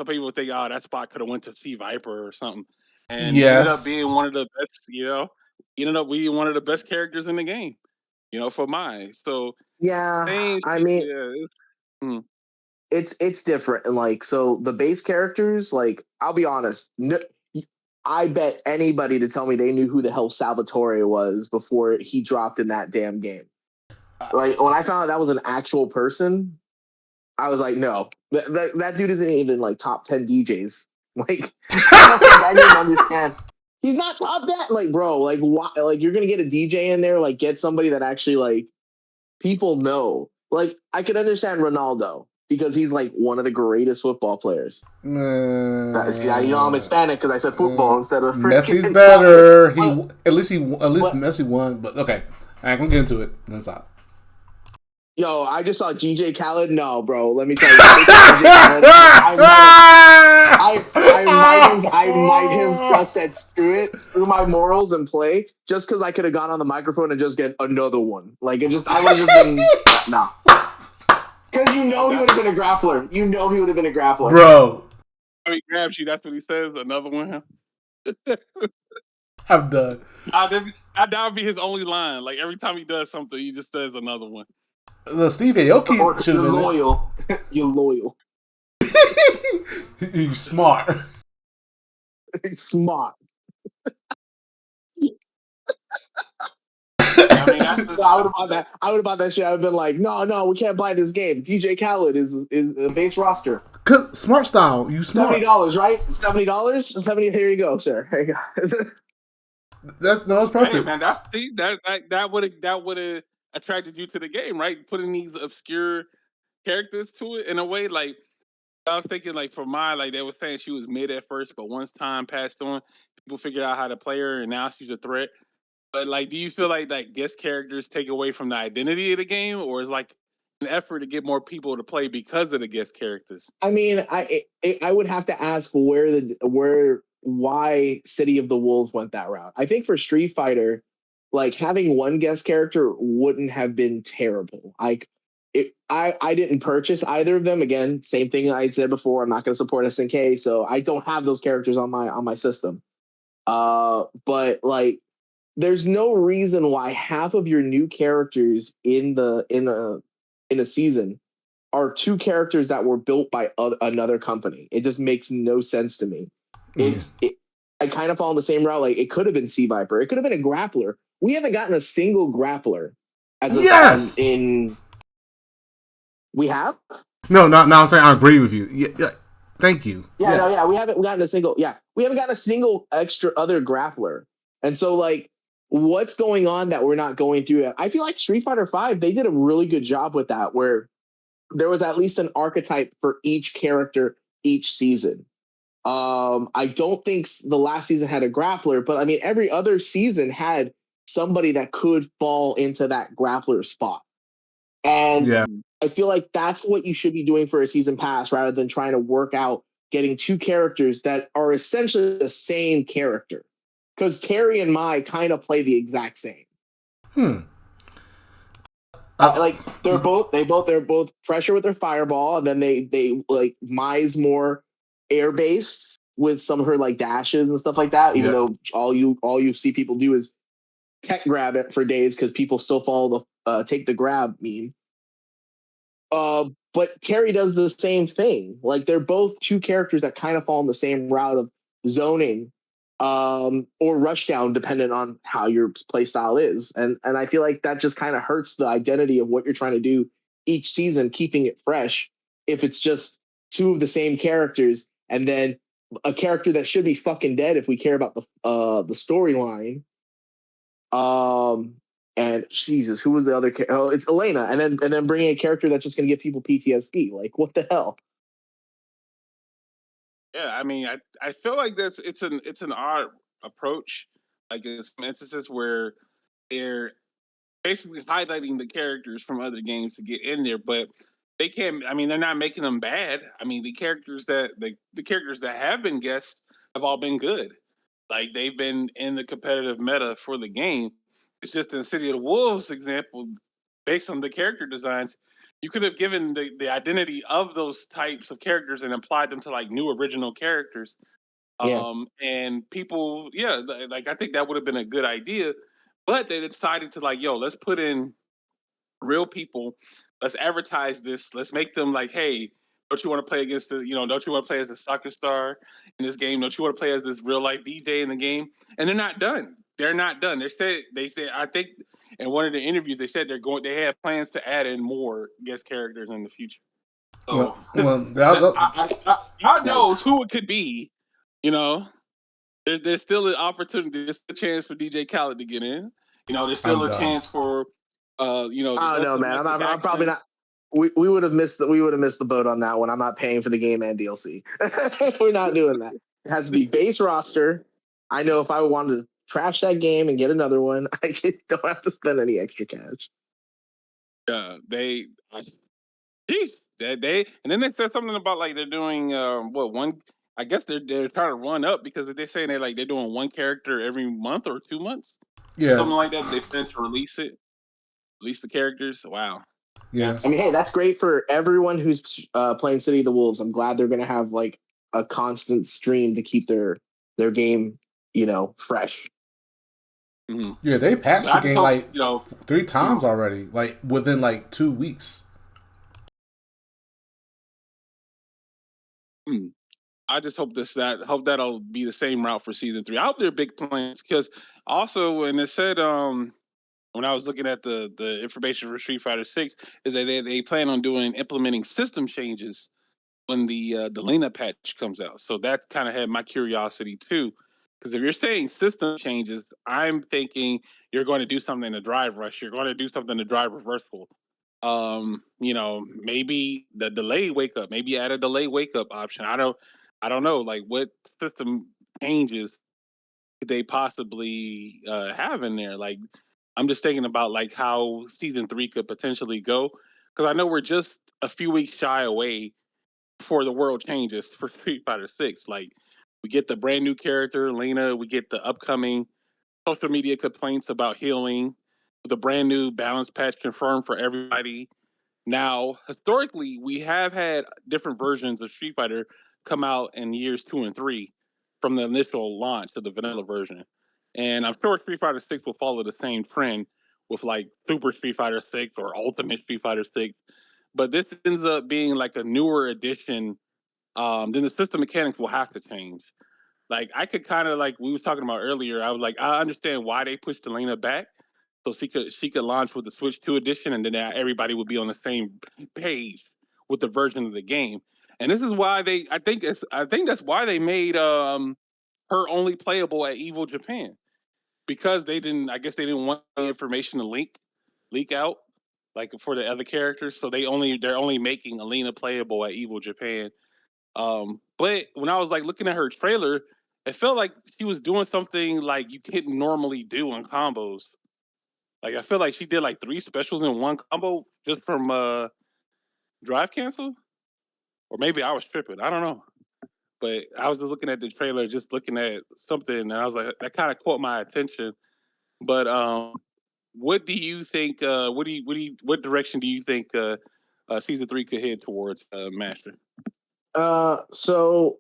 people think, oh, that spot could have went to C Viper or something, and ended up Yes. being one of the best. Ended up being one of the best characters in the game. For mine. So Yeah, same I shit. mean, Yeah. Mm. it's different. And like, so the base characters, like, I'll be honest, I bet anybody to tell me they knew who the hell Salvatore was before he dropped in that damn game. Like, when I found out that was an actual person, I was like, no, that dude isn't even like top 10 DJs. Like, I didn't understand. He's not top 10. Like, bro, like, why? Like, you're gonna get a DJ in there, like, get somebody that actually like people know. Like, I could understand Ronaldo because he's like one of the greatest football players. See, I'm Hispanic because I said football instead of Messi's freaking better. soccer. But, At least but Messi won. But okay, I'm gonna get into it. That's all. yo, I just saw GJ Khaled. No, bro, let me tell you, if they said GJ Khaled, I might have just said screw my morals and play just because I could have gone on the microphone and just get another one. Like I would have just been no. Because he would have been a grappler. He would have been a grappler. Bro. He grabs you. That's what he says. Another one. I'm done. That would be his only line. Like every time he does something, he just says another one. The Steve Aoki should have been loyal. You're loyal. He's smart. He's smart. I mean, I would have bought that. I would have bought that shit. I would have been like, no, we can't buy this game. DJ Khaled is a base roster. Smart style. You smart. $70, right? $70. Here you go, sir. Here you go. That's perfect. Hey, man, that would have attracted you to the game, right? Putting these obscure characters to it in a way. Like I was thinking, like for Mai, like they were saying she was mid at first, but once time passed on, people figured out how to play her, and now she's a threat. But like, do you feel like guest characters take away from the identity of the game, or is like an effort to get more people to play because of the guest characters? I mean, I would have to ask why City of the Wolves went that route. I think for Street Fighter, like having one guest character wouldn't have been terrible. I didn't purchase either of them. Again, same thing I said before. I'm not going to support SNK, so I don't have those characters on my system. But like, there's no reason why half of your new characters in a season are two characters that were built by another company. It just makes no sense to me. I kind of fall in the same route. Like it could have been Sea Viper. It could have been a grappler. We haven't gotten a single grappler as in we have? No, I'm saying I agree with you. Yeah. Thank you. Yeah, yes. No, yeah, we haven't gotten a single. Yeah, we haven't gotten a single extra other grappler. And so, like, what's going on that we're not going through it? I feel like Street Fighter V, they did a really good job with that, where there was at least an archetype for each character each season. I don't think the last season had a grappler, but I mean, every other season had somebody that could fall into that grappler spot. And yeah. I feel like that's what you should be doing for a season pass rather than trying to work out getting two characters that are essentially the same character. Because Terry and Mai kind of play the exact same. Like they're both pressure with their fireball, and then they like Mai's more air based with some of her like dashes and stuff like that. Even though all you see people do is tech grab it for days because people still follow the take the grab meme. But Terry does the same thing. Like they're both two characters that kind of fall in the same route of zoning, or rushdown, depending on how your play style is. And I feel like that just kind of hurts the identity of what you're trying to do each season, keeping it fresh. If it's just two of the same characters, and then a character that should be fucking dead if we care about the storyline. And Jesus, who was the other? Oh, it's Elena, and then bringing a character that's just going to give people PTSD. Like, what the hell? Yeah, I mean, I feel like it's an odd approach. Like in some instances where they're basically highlighting the characters from other games to get in there, but they can't. I mean, they're not making them bad. I mean, the characters that have been guests have all been good. Like they've been in the competitive meta for the game. It's just in City of the Wolves example, based on the character designs, you could have given the identity of those types of characters and applied them to like new original characters. Yeah, And people, yeah, like I think that would have been a good idea, but they decided to like, yo, let's put in real people. Let's advertise this. Let's make them like, hey, don't you want to play against don't you want to play as a soccer star in this game? Don't you want to play as this real life DJ in the game? And they're not done. They're not done. They said I think in one of the interviews they said they have plans to add in more guest characters in the future. So God knows nice. who it could be. You know, there's still an opportunity. There's a chance for DJ Khaled to get in. There's still I'm a done. chance for the I don't ghost know, of man. Michael I'm probably Jackson. not. We would have missed the boat on that one. I'm not paying for the game and DLC. We're not doing that. It has to be base roster. I know if I wanted to trash that game and get another one, don't have to spend any extra cash. They, geez, and then they said something about like they're doing what one. I guess they're trying to run up because they're saying they're doing one character every month or 2 months, Yeah, something like that. They plan to release the characters. Wow, yeah, I mean, hey, that's great for everyone who's playing City of the Wolves. I'm glad they're going to have like a constant stream to keep their game, fresh. mm-hmm. yeah. They But patched the I just game hope like 3 times already, like within like 2 weeks. hmm, I just hope that'll be the same route for season 3. I hope they're big plans because also when it said when I was looking at the information for Street Fighter 6 is that they plan on implementing system changes when the Lena patch comes out. So that kind of had my curiosity too. Because if you're saying system changes, I'm thinking you're going to do something in the drive rush. You're going to do something in the drive reversal. Maybe the delay wake up. Maybe add a delay wake up option. I don't know. Like what system changes could they possibly have in there? Like I'm just thinking about like how season 3 could potentially go. Because I know we're just a few weeks shy away before the world changes for Street Fighter 6. Like we get the brand new character, Lena, we get the upcoming social media complaints about healing, the brand new balance patch confirmed for everybody. Now, historically, we have had different versions of Street Fighter come out in years 2 and 3 from the initial launch of the vanilla version. And I'm sure Street Fighter 6 will follow the same trend with like Super Street Fighter 6 or Ultimate Street Fighter 6. But this ends up being like a newer edition, then the system mechanics will have to change. Like I could kind of like we were talking about earlier. I was like, I understand why they pushed Elena back, so she could launch with the Switch 2 edition, and then everybody would be on the same page with the version of the game. And this is why I think that's why they made her only playable at Evo Japan because they didn't. I guess they didn't want the information to leak out like for the other characters, so they're only making Elena playable at Evo Japan. But when I was like looking at her trailer, it felt like she was doing something like you couldn't normally do in combos. Like I feel like she did like 3 specials in one combo just from drive cancel, or maybe I was tripping. I don't know. But I was just looking at the trailer, just looking at something, and I was like, that kind of caught my attention. But what do you think? What direction do you think season 3 could head towards, Master? So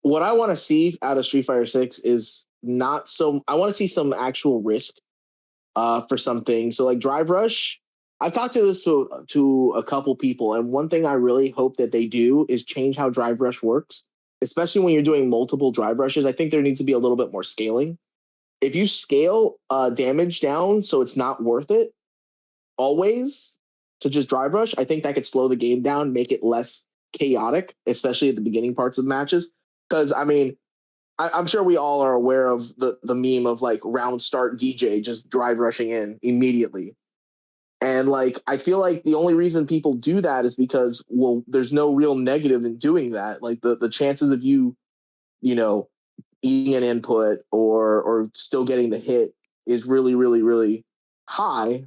what I want to see out of Street Fighter 6 is not so. I want to see some actual risk for something. So like Drive Rush, I've talked to this to a couple people, and one thing I really hope that they do is change how drive rush works, especially when you're doing multiple drive rushes. I think there needs to be a little bit more scaling. If you scale damage down so it's not worth it always to just drive rush, I think that could slow the game down, make it less chaotic, especially at the beginning parts of matches. Because I mean, I'm sure we all are aware of the meme of like round start DJ just drive rushing in immediately. And like, I feel like the only reason people do that is because, well, there's no real negative in doing that. Like the chances of you, you know, eating an input or still getting the hit is really, really, really high.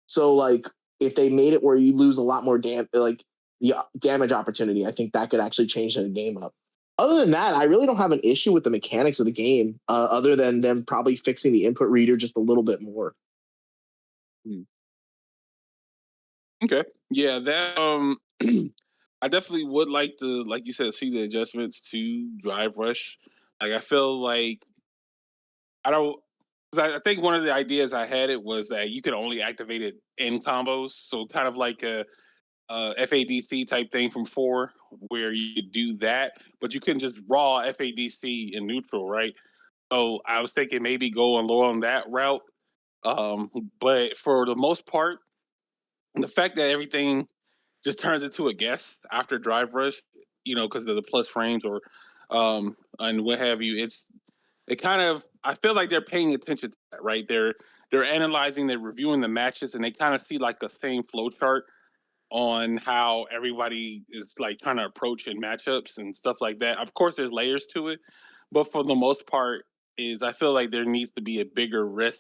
So like, if they made it where you lose a lot more damage opportunity, I think that could actually change the game up. Other than that, I really don't have an issue with the mechanics of the game, other than them probably fixing the input reader just a little bit more. Okay. Yeah, that I definitely would like to, like you said, see the adjustments to Drive Rush. Like I feel like I don't. 'Cause I think one of the ideas I had it was that you could only activate it in combos, so kind of like a, FADC type thing from four, where you could do that, but you couldn't just raw FADC in neutral, right? So I was thinking maybe go along that route. Um, but for the most part, the fact that everything just turns into a guess after drive rush, because of the plus frames or and what have you. It kind of, I feel like they're paying attention to that, right? They're analyzing, they're reviewing the matches, and they kind of see like the same flow chart on how everybody is like trying to approach in matchups and stuff like that. Of course, there's layers to it, but for the most part, is I feel like there needs to be a bigger risk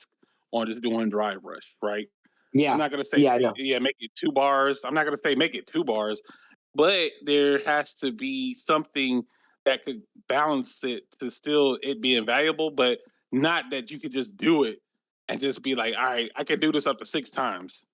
on just doing drive rush, right? I'm Yeah, not gonna say yeah, I know. yeah, make it 2 bars. I'm not gonna say make it 2 bars, but there has to be something that could balance it to still it being valuable, but not that you could just do it and just be like, all right, I can do this up to 6 times.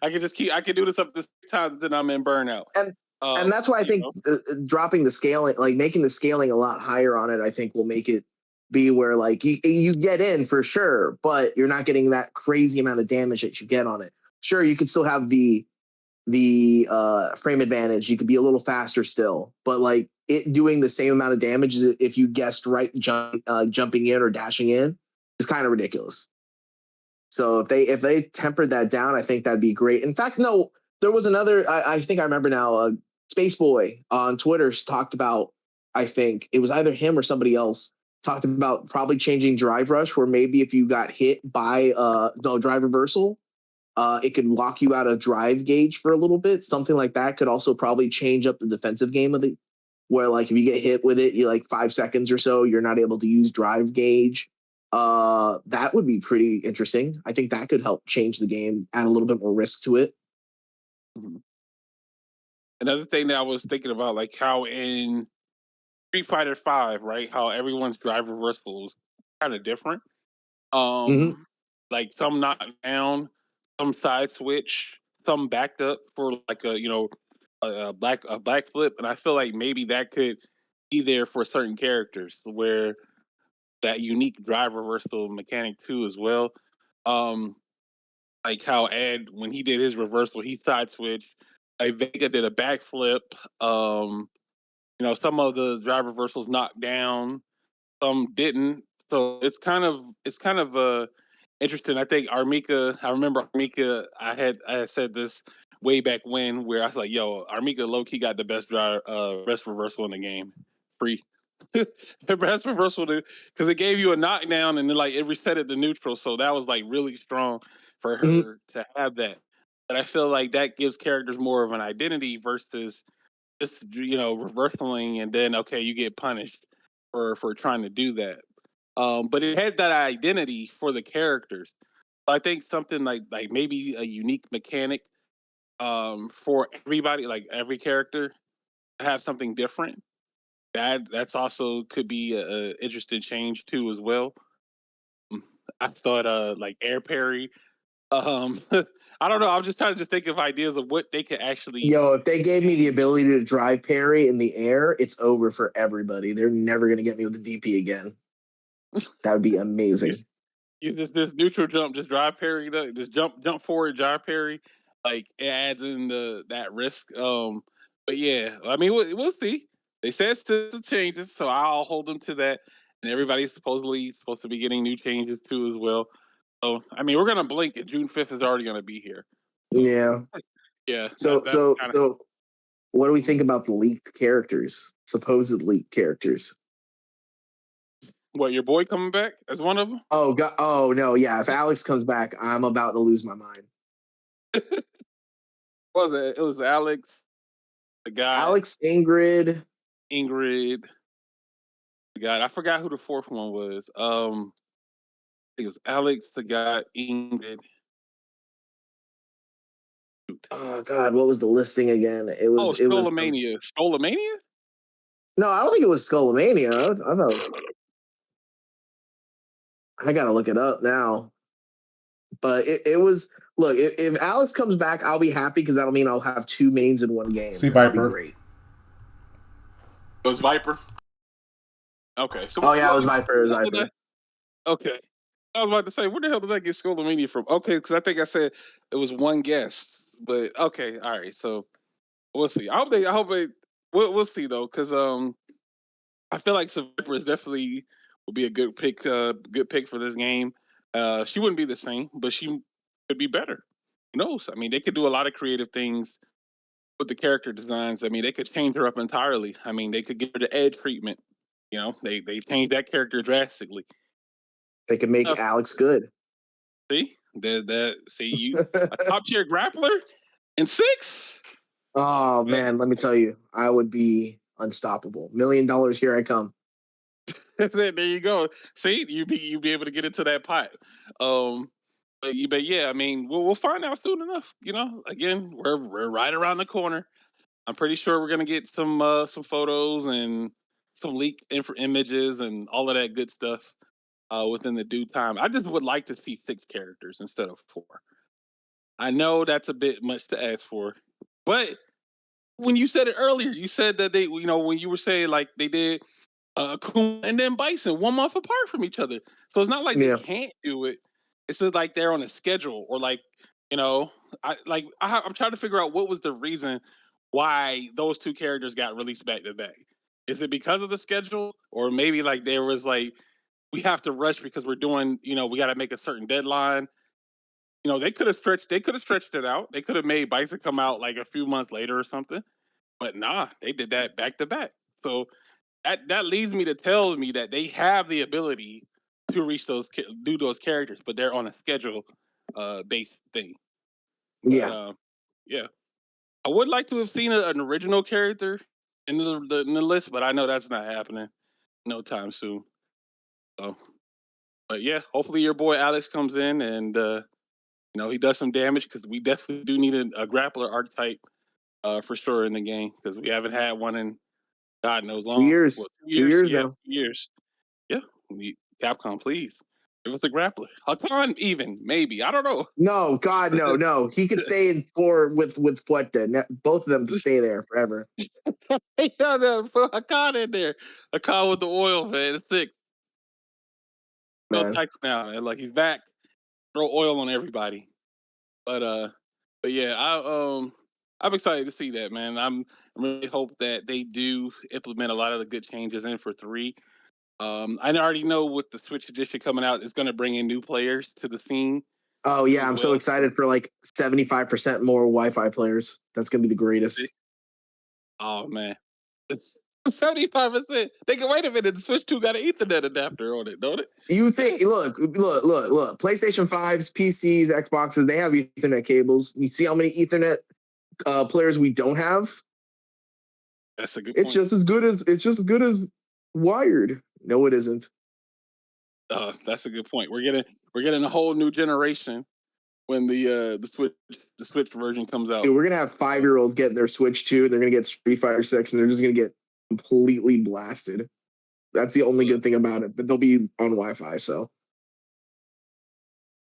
I can do this up to 6 times, then I'm in burnout. and Um, and that's why I you think know, dropping the scaling, like making the scaling a lot higher on it, I think will make it be where like you get in for sure, but you're not getting that crazy amount of damage that you get on it. Sure, you could still have the frame advantage. You could be a little faster still, but like it doing the same amount of damage if you guessed right, jumping in or dashing in is kind of ridiculous. So if they tempered that down, I think that'd be great. In fact, no, there was another. I think I remember now. Space Boy on Twitter talked about. I think it was either him or somebody else talked about probably changing Drive Rush, where maybe if you got hit by no drive reversal, it could lock you out of drive gauge for a little bit. Something like that could also probably change up the defensive game of the. Where like if you get hit with it, you like 5 seconds or so, you're not able to use drive gauge. That would be pretty interesting. I think that could help change the game, add a little bit more risk to it. mhm. Another thing that I was thinking about, like how in Street Fighter Five, right, how everyone's drive reversal is kind of different. Mm-hmm. Like some knocked down, some side switch, some backed up for like a black flip, and I feel like maybe that could be there for certain characters where that unique drive reversal mechanic too as well. Um, like how Ed when he did his reversal, he side switched. Like Vega did a backflip. Some of the drive reversals knocked down, some didn't. So it's kind of interesting. I think Armika. I remember Armika. I had said this way back when, where I was like, "Yo, Armika low key got the best reversal in the game, free." The best reversal because it gave you a knockdown and then like it reset it to neutral, so that was like really strong for Mm-hmm. her to have that. But I feel like that gives characters more of an identity versus just reversaling and then okay you get punished for trying to do that. But it had that identity for the characters. I think something like maybe a unique mechanic for everybody, like every character, to have something different. That's also could be a interesting change too as well. Mm, I thought like air parry. I don't know. I'm just trying to just think of ideas of what they could actually Yo, if they gave me the change. ability to drive parry in the air, it's over for everybody. They're never gonna get me with the DP again. That would be You, amazing. you just this neutral jump, just drive parry, just jump forward, drive parry. like it adds in that risk. But yeah, I mean we'll see. They said still changes, so I'll hold them to that. And everybody's supposedly supposed to be getting new changes too as well. So I mean we're gonna blink, and June 5th is already gonna be here. So Yeah. yeah, So that's so kind of. so what do we think about the leaked characters? Supposed leaked characters. What, your boy coming back as one of them? Oh god. Oh no. Yeah. If Alex comes back, I'm about to lose my mind. What was it? It was Alex, the guy, Alex, Ingrid. Ingrid, the guy. I forgot who the fourth one was. I think it was Alex, the guy, Ingrid. Oh god. What was the listing again? It was. Oh, It was. Skullomania. Skullomania? No, I don't think it was Skullomania. I thought. I gotta look it up now. But it was. Look, if Alex comes back, I'll be happy because that'll mean I'll have two mains in one game. See That'll be Viper. great. It was Viper. Okay, so Oh yeah, it was where Viper. It was the hell did Viper. okay. I was about to say, where the hell did I get Skullomania from? Okay, because I think I said it was one guess, but okay, all right. So we'll see. I hope they. We'll see though, because I feel like Survivor is definitely will be a good pick. Good pick for this game. She wouldn't be the same, but she could be better. Who knows? I mean, they could do a lot of creative things with the character designs. I mean, they could change her up entirely. I mean, they could give her the Ed treatment. You know, they changed that character drastically. They can make Uh, Alex good. see, see you a top tier grappler in six. Oh Man, man, let me tell you, I would be unstoppable. $1 million, here I come. there you go. See, you be able to get into that pot. Um, but yeah, I mean, we'll find out soon enough. You know, again, we're right around the corner. I'm pretty sure we're gonna get some photos and some leaked images and all of that good stuff within the due time. I just would like to see 6 characters instead of 4. I know that's a bit much to ask for, but when you said it earlier, you said that they, when you were saying like they did Kuma and then Bison 1 month apart from each other. So it's not like they Yeah, can't do it. It's just like they're on a schedule or like, you know, I'm trying to figure out what was the reason why those 2 characters got released back to back. Is it because of the schedule, or maybe like there was like we have to rush because we're doing, we got to make a certain deadline. They could have stretched it out. They could have made Bison come out like a few months later or something. But nah, they did that back to back. So that leads me to tell me that they have the ability to reach do those characters, but they're on a schedule based thing. But yeah. yeah, I would like to have seen an original character in the list, but I know that's not happening no time soon. So, but yeah, hopefully your boy Alex comes in and he does some damage, because we definitely do need a grappler archetype for sure in the game, because we haven't had one in God knows Two long. years. What, 2 Two years? years Yeah, now. 2 years. Yeah, Capcom, please give us a grappler. Hakan, even maybe. I don't know. No, God, no, no. He could stay in four with Fuerte. Both of them could stay there forever, Hey, no, put Hakan in there. Hakan with the oil, man. It's sick. No man. type now, man. Like he's back. Throw oil on everybody. But yeah, I'm excited to see that, man. I really hope that they do implement a lot of the good changes in for 3. I already know with the Switch edition coming out, it's going to bring in new players to the scene Oh yeah, as I'm so well. excited for like 75% more Wi-Fi players. That's gonna be the greatest. Oh man, 75%. They can wait a minute. The Switch 2 got an Ethernet adapter on it, don't it? You think? Look. PlayStation 5s, PCs, Xboxes, they have Ethernet cables. You see how many Ethernet players we don't have? That's a good It's point. just as good as wired. No, it isn't. That's a good point. We're getting a whole new generation when the Switch version comes out. Dude, we're gonna have 5-year-olds getting their Switch 2. They're gonna get Street Fighter 6, and they're just gonna get completely blasted. That's the only good thing about it. But they'll be on Wi-Fi, so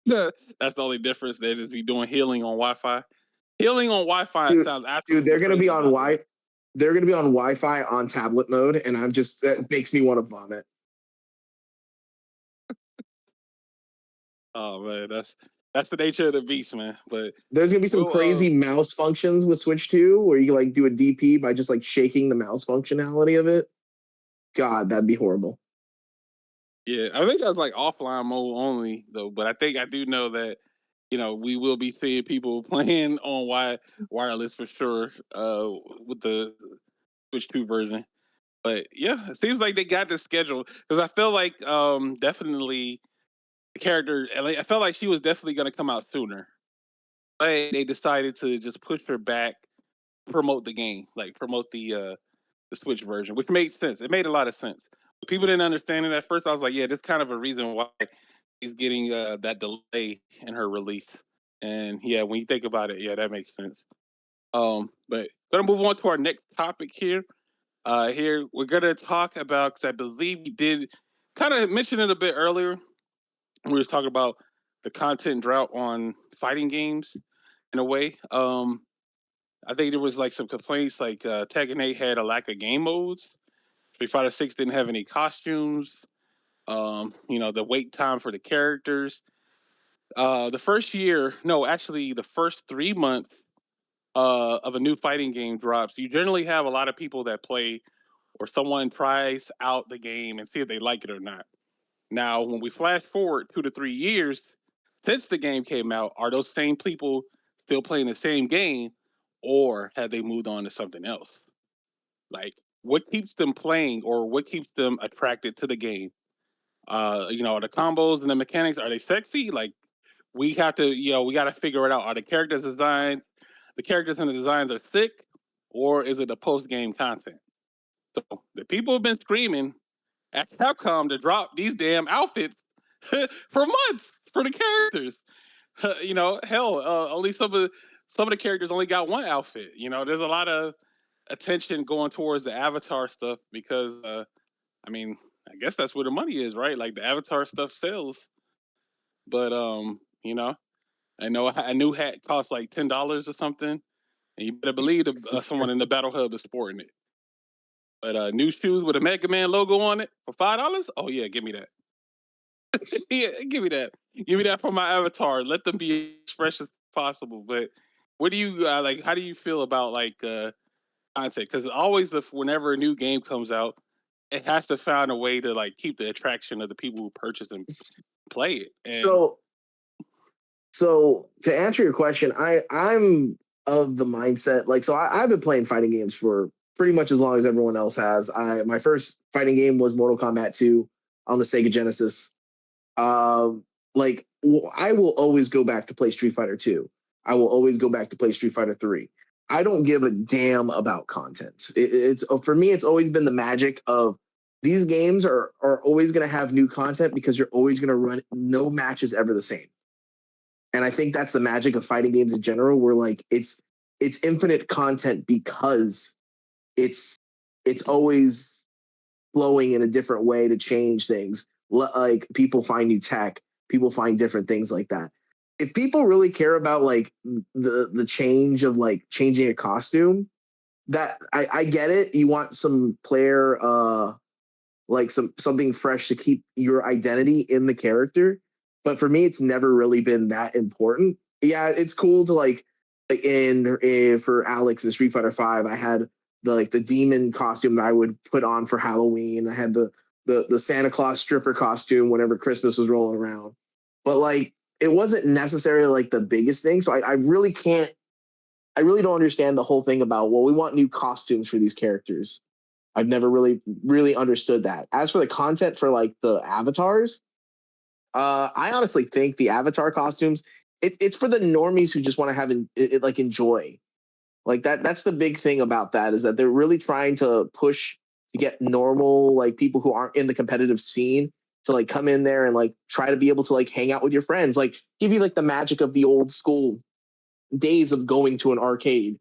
That's the only difference. They just be doing healing on Wi-Fi. Healing on Wi-Fi dude, sounds dude, absolutely crazy. By the way. They're gonna be on Wi-Fi on tablet mode, and that makes me want to vomit. Oh man, That's the nature of the beast, man. But There's gonna be some crazy mouse functions with Switch 2 where you like do a DP by just like shaking the mouse functionality of it. God, that'd be horrible. Yeah, I think that's like offline mode only though. But I do know that we will be seeing people playing on wireless for sure. With the Switch 2 version. But yeah, it seems like they got the schedule because I feel like definitely the character. I felt like she was definitely going to come out sooner, but they decided to just push her back, promote the game, like promote the Switch version, which made sense. It made a lot of sense. People didn't understand it at first. I was like, yeah, this kind of a reason why he's getting that delay in her release. And yeah, when you think about it, yeah, that makes sense. But gonna move on to our next topic here. Here we're gonna talk about because I believe we did kind of mention it a bit earlier. We were talking about the content drought on fighting games in a way. I think there was like some complaints like Tekken 8 had a lack of game modes. Street Fighter 6 didn't have any costumes. The wait time for the characters. The first year, no, actually, the first 3 months of a new fighting game drops, you generally have a lot of people that play or someone tries out the game and see if they like it or not. Now, when we flash forward 2 to 3 years since the game came out, are those same people still playing the same game or have they moved on to something else? Like, what keeps them playing or what keeps them attracted to the game? The combos and the mechanics, are they sexy? Like, we have to, we got to figure it out. Are the characters and the designs are sick or is it the post game content? So the people have been screaming at Capcom to drop these damn outfits for months for the characters. Hell, only some of the characters only got one outfit. There's a lot of attention going towards the Avatar stuff because, I mean, I guess that's where the money is, right? Like the Avatar stuff sells, but I know a new hat costs like $10 or something, and you better believe someone in the Battle Hub is sporting it. But new shoes with a Mega Man logo on it for $5? Oh yeah, give me that. Yeah, give me that. Give me that for my avatar. Let them be as fresh as possible. But what do you like? How do you feel about like content? Because always, if whenever a new game comes out, it has to find a way to like keep the attraction of the people who purchase and play it. And So, so to answer your question, I'm of the mindset like I've been playing fighting games for pretty much as long as everyone else has. My first fighting game was Mortal Kombat 2 on the Sega Genesis. I will always go back to play Street Fighter 2. I will always go back to play Street Fighter 3. I don't give a damn about content. It's for me, it's always been the magic of these games are always going to have new content because you're always going to run no match is ever the same. And I think that's the magic of fighting games in general, where like it's infinite content because it's always flowing in a different way to change things. Like people find new tech, people find different things like that. If people really care about like the change of like changing a costume, that I get it. You want some player like something fresh to keep your identity in the character. But for me, it's never really been that important. Yeah, it's cool to like in for Alex in Street Fighter V, I had the demon costume that I would put on for Halloween. I had the Santa Claus stripper costume whenever Christmas was rolling around. But like it wasn't necessarily like the biggest thing. So I really can't I really don't understand the whole thing about, well, we want new costumes for these characters. I've never really understood that. As for the content for like the avatars, I honestly think the avatar costumes, it's for the normies who just want to have like enjoy. Like that's the big thing about that, is that they're really trying to push to get normal like people who aren't in the competitive scene to like come in there and like try to be able to like hang out with your friends, like give you like the magic of the old school days of going to an arcade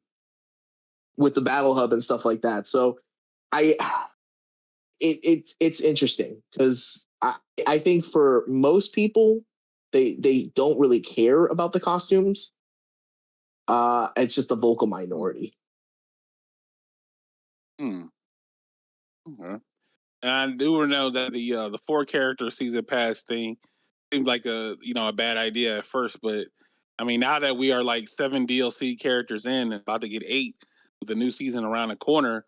with the battle hub and stuff like that. So I it's interesting because I think for most people they don't really care about the costumes. It's just a vocal minority. hmm. Okay. And I do know that the 4 character season pass thing seemed like a bad idea at first, but I mean now that we are like 7 DLC characters in and about to get 8 with the new season around the corner,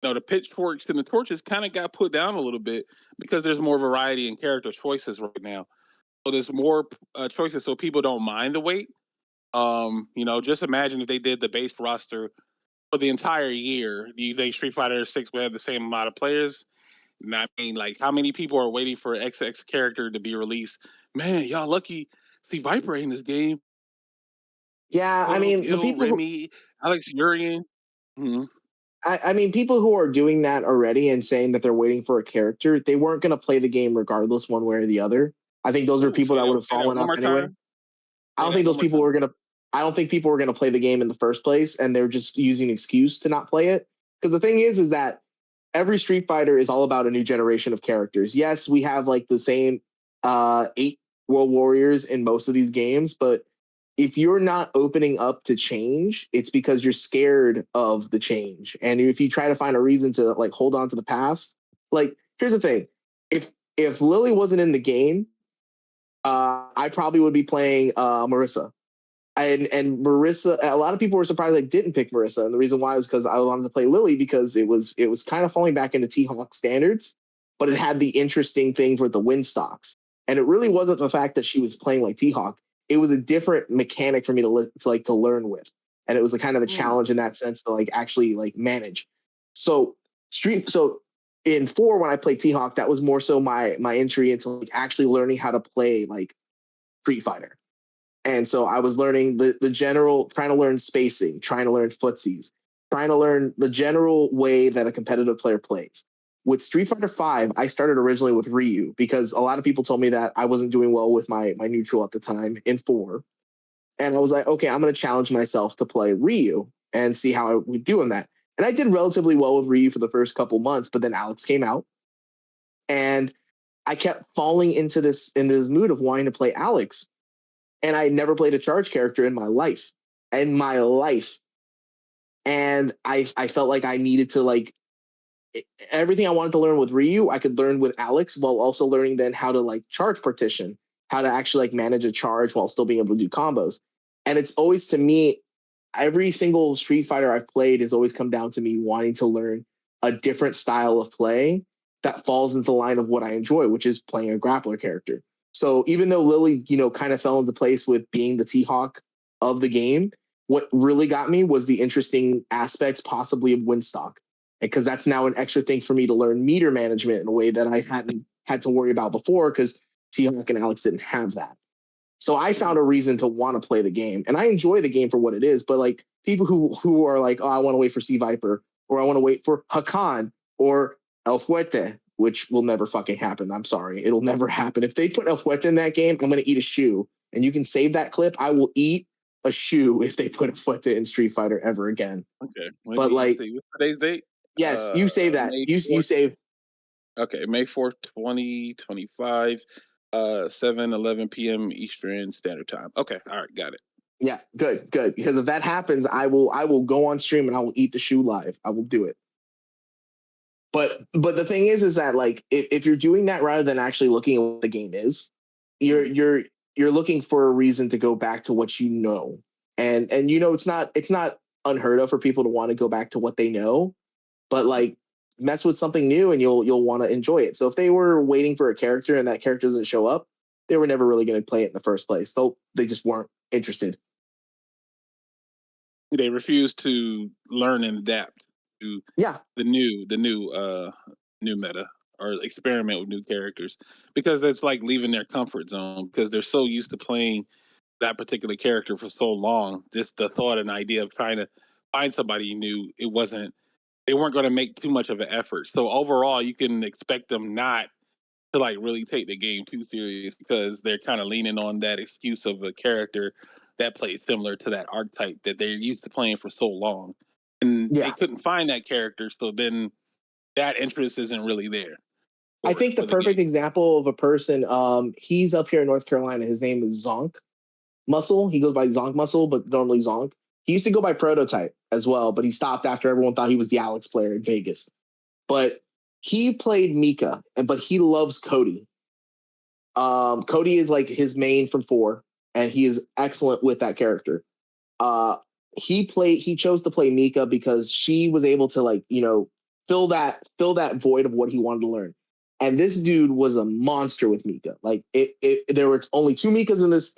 the pitchforks and the torches kind of got put down a little bit because there's more variety in character choices right now. So there's more choices, so people don't mind the wait. Just imagine if they did the base roster for the entire year. Do you think Street Fighter 6 would have the same amount of players? And I mean, like, how many people are waiting for XX character to be released? Man, y'all lucky to see Viper in this game. Yeah, I Oh, mean, the Gil, people who Remy, Alex Urian. Mm-hmm. I mean, people who are doing that already and saying that they're waiting for a character, they weren't going to play the game regardless, one way or the other. I think those are Ooh, people that would have say that fallen one up more anyway. time. I Say don't that think one those more people time. were gonna. I don't think people were gonna play the game in the first place, and they're just using an excuse to not play it. Because the thing is that every Street Fighter is all about a new generation of characters. Yes, we have like the same 8 World Warriors in most of these games, but if you're not opening up to change, it's because you're scared of the change. And if you try to find a reason to like hold on to the past, like here's the thing: if Lily wasn't in the game, I probably would be playing Marissa. And Marissa, a lot of people were surprised I didn't pick Marissa, and the reason why was because I wanted to play Lily because it was kind of falling back into T-Hawk standards, but it had the interesting thing for the win stocks, and it really wasn't the fact that she was playing like T-Hawk. It was a different mechanic for me to learn with, and it was a kind of a Mm. challenge in that sense to like actually like manage. So in 4 when I played T-Hawk, that was more so my entry into like actually learning how to play like Street Fighter. And so I was learning the general, trying to learn spacing, trying to learn footsies, trying to learn the general way that a competitive player plays. With Street Fighter V, I started originally with Ryu because a lot of people told me that I wasn't doing well with my neutral at the time in 4. And I was like, okay, I'm going to challenge myself to play Ryu and see how I would do in that. And I did relatively well with Ryu for the first couple months, but then Alex came out, and I kept falling into this mood of wanting to play Alex, and I never played a charge character in my life. In my life. And I felt like I needed to like everything I wanted to learn with Ryu, I could learn with Alex while also learning then how to like charge partition, how to actually like manage a charge while still being able to do combos. And it's always to me, every single Street Fighter I've played has always come down to me wanting to learn a different style of play that falls into the line of what I enjoy, which is playing a grappler character. So even though Lily, kind of fell into place with being the T-Hawk of the game, what really got me was the interesting aspects possibly of Winstock, because that's now an extra thing for me to learn meter management in a way that I hadn't had to worry about before, because T-Hawk and Alex didn't have that. So I found a reason to want to play the game, and I enjoy the game for what it is. But like people who are like, oh, I want to wait for C Viper, or I want to wait for Hakan or El Fuerte, which will never fucking happen. I'm sorry, it'll never happen. If they put El Fuerte in that game, I'm gonna eat a shoe. And you can save that clip. I will eat a shoe if they put El Fuerte in Street Fighter ever again. Okay, let But me like, see. What's today's date? yes, you save that. May You 4th. save. Okay, May 4th, 2025, 7:11 p.m. Eastern Standard Time. Okay, all right, got it. Yeah, good. Because if that happens, I will go on stream and I will eat the shoe live. I will do it. But the thing is that like if you're doing that rather than actually looking at what the game is, you're looking for a reason to go back to what you know. And it's not unheard of for people to want to go back to what they know, but like mess with something new and you'll want to enjoy it. So if they were waiting for a character and that character doesn't show up, they were never really going to play it in the first place. They just weren't interested. They refuse to learn and adapt to Yeah. the new meta, or experiment with new characters, because it's like leaving their comfort zone because they're so used to playing that particular character for so long. Just the thought and idea of trying to find somebody new, they weren't going to make too much of an effort. So overall, you can expect them not to like really take the game too serious because they're kind of leaning on that excuse of a character that plays similar to that archetype that they're used to playing for so long, and they Yeah. couldn't find that character, so then that interest isn't really there I for think the the game. perfect example of a person, he's up here in North Carolina. His name is Zonk Muscle. He goes by Zonk Muscle, but normally Zonk. He used to go by Prototype as well, but he stopped after everyone thought he was the Alex player in Vegas. But he played Mika, but he loves Cody. Cody is like his main from 4, and he is excellent with that character. Uh, he chose to play Mika because she was able to like fill that void of what he wanted to learn. And this dude was a monster with Mika. Like there were only 2 Mikas in this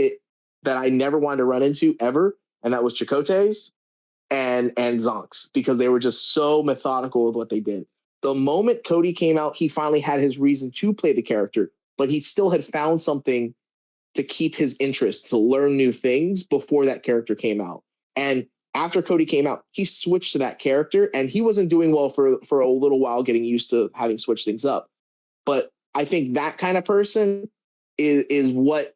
that I never wanted to run into ever, and that was Chakotay's and Zonks, because they were just so methodical with what they did. The moment Cody came out, he finally had his reason to play the character, but he still had found something to keep his interest, to learn new things before that character came out. And after Cody came out, he switched to that character, and he wasn't doing well for a little while, getting used to having switched things up. But I think that kind of person is what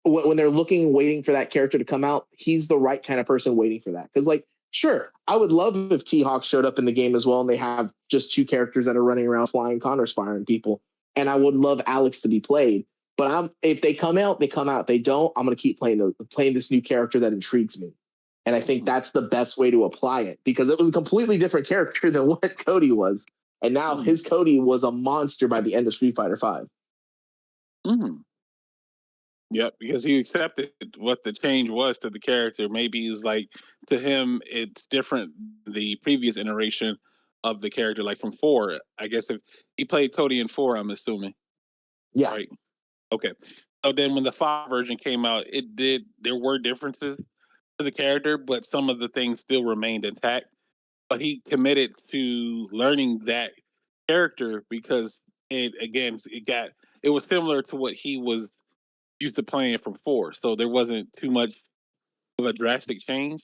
when they're looking, waiting for that character to come out, he's the right kind of person waiting for that. Because, like, sure, I would love if T-Hawk showed up in the game as well, and they have just 2 characters that are running around flying Connor's firing people. And I would love Alex to be played. But if they come out, they come out. If they don't, I'm going to keep playing this new character that intrigues me. And I think that's the best way to apply it, because it was a completely different character than what Cody was. And now his Cody was a monster by the end of Street Fighter V. Mm. Yep, because he accepted what the change was to the character. Maybe it's like, to him, it's different the previous iteration of the character, like from 4. I guess if he played Cody in 4, I'm assuming. Yeah. Right. Okay. So then when the 5 version came out, there were differences to the character, but some of the things still remained intact. But he committed to learning that character because it was similar to what he was used to playing from 4. So there wasn't too much of a drastic change.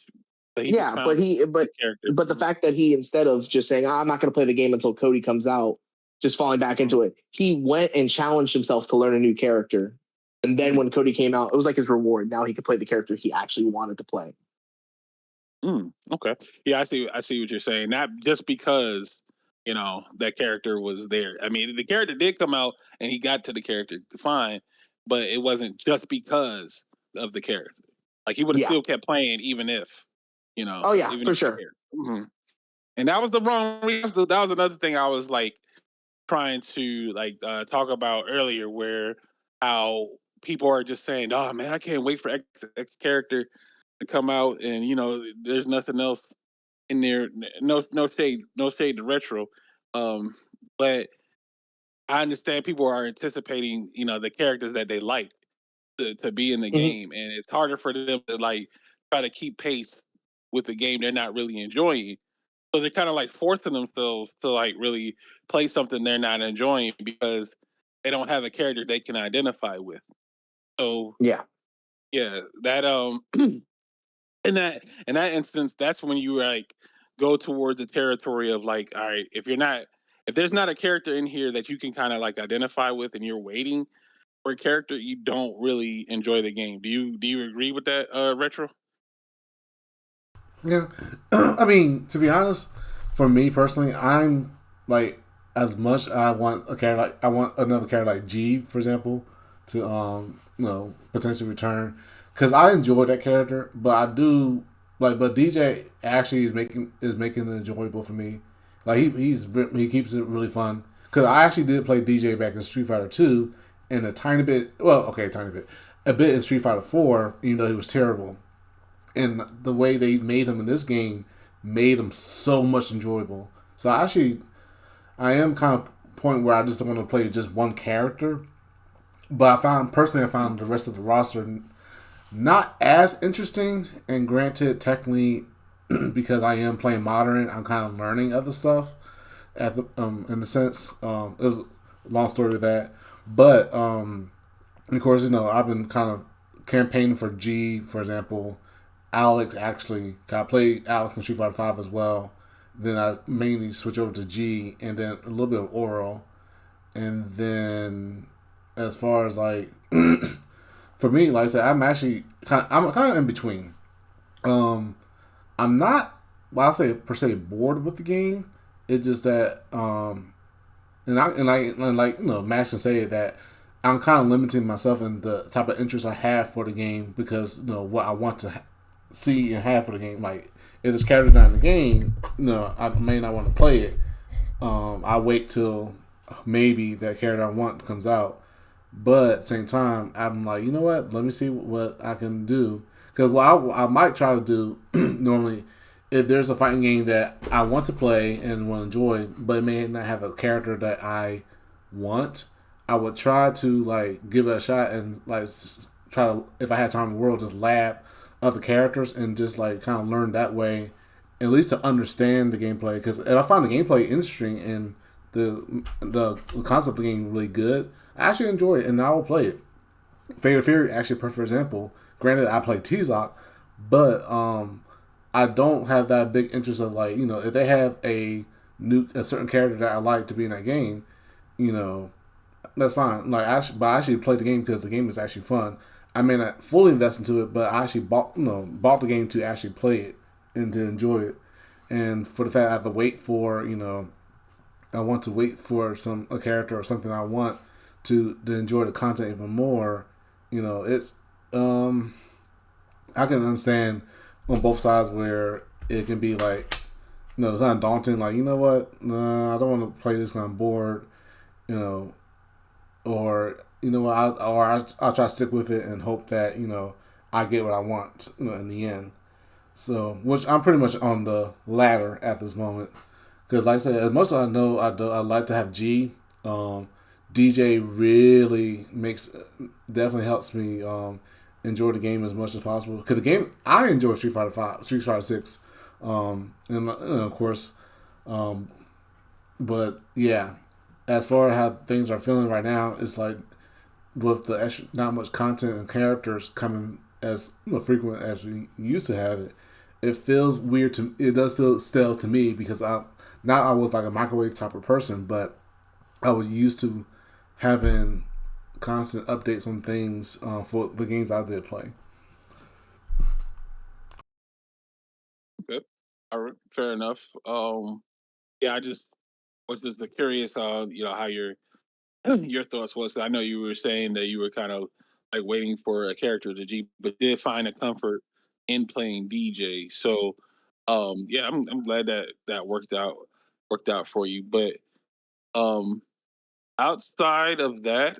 But he just Yeah, found the character. but the fact that he, instead of just saying, I'm not going to play the game until Cody comes out, just falling back into it, he went and challenged himself to learn a new character. And then when Cody came out, it was like his reward. Now he could play the character he actually wanted to play. Okay. Yeah, I see what you're saying. Not just because, that character was there. I mean, the character did come out and he got to the character fine, but it wasn't just because of the character. Like, he would have still kept playing even if, Oh, yeah, even for if sure. And that was the wrong reason. That was another thing I was like trying to talk about earlier, where how people are just saying, "Oh man, I can't wait for X character to come out," and there's nothing else in there. No shade to Retro, but I understand people are anticipating the characters that they like to be in the game, and it's harder for them to try to keep pace with the game they're not really enjoying. So they're kind of like forcing themselves to really play something they're not enjoying because they don't have a character they can identify with. So yeah, that in that instance, that's when you go towards the territory of all right, if there's not a character in here that you can kind of identify with, and you're waiting for a character, you don't really enjoy the game. Do you agree with that, Retro? Yeah, I mean, to be honest, for me personally, I'm like, as much I want a character, I want another character like G, for example, to potentially return, because I enjoy that character, but I do but DJ actually is making it enjoyable for me. Like he keeps it really fun, because I actually did play DJ back in Street Fighter 2, and a tiny bit, a bit in Street Fighter 4, even though he was terrible. And the way they made him in this game made him so much enjoyable. So I am kind of point where I just don't want to play just one character. But I found the rest of the roster not as interesting. And granted, technically, because I am playing modern, I'm kind of learning other stuff. In the sense, it was a long story with that. But of course, I've been kind of campaigning for G, for example. Alex, actually, I played Alex in Street Fighter 5 as well. Then I mainly switch over to G, and then a little bit of Oral. And then as far as for me, like I said, I'm kind of in between. I'm not, well, I'll say per se bored with the game. It's just that Max can say that I'm kind of limiting myself in the type of interest I have for the game, because what I want to see and have for the game. Like, if this character's not in the game, I may not want to play it. I wait till maybe that character I want comes out. But at the same time, I'm like, you know what? Let me see what I can do. Because what I might try to do normally, if there's a fighting game that I want to play and want to enjoy, but it may not have a character that I want, I would try to like give it a shot and like try to, if I had time in the world, just lab other characters and just like kind of learn that way, at least to understand the gameplay. Because if I find the gameplay interesting and the concept of the game really good, I actually enjoy it and I will play it. Fatal Fury, actually, perfect example. Granted, I play T-Zoc, but I don't have that big interest of like, you know, if they have a certain character that I like to be in that game, you know, that's fine. Like, but I actually play the game because the game is actually fun. I may not fully invest into it, but I actually bought the game to actually play it and to enjoy it. And for the fact I have to wait for, you know, I want to wait for a character or something I want to enjoy the content even more. You know, it's I can understand on both sides where it can be like, you know, kind of daunting. Like, you know what, nah, I don't want to play this. I'm bored. You know, or you know what, I'll try to stick with it and hope that, you know, I get what I want, you know, in the end. So, which I'm pretty much on the latter at this moment. Because, like I said, as much as I know, I like to have G. DJ really definitely helps me enjoy the game as much as possible. Because the game, I enjoy Street Fighter 6, and of course, um, but yeah, as far as how things are feeling right now, it's like with the extra, not much content and characters coming as, you know, frequent as we used to have it. It feels weird to. It does feel stale to me because I was like a microwave type of person, but I was used to having constant updates on things for the games I did play. Okay. All right. Fair enough. Yeah, I just was just curious, you know, how your your thoughts was. 'Cause I know you were saying that you were kind of like waiting for a character to G, but did find a comfort in playing DJ. So, yeah, I'm glad that that worked out for you. But um, outside of that,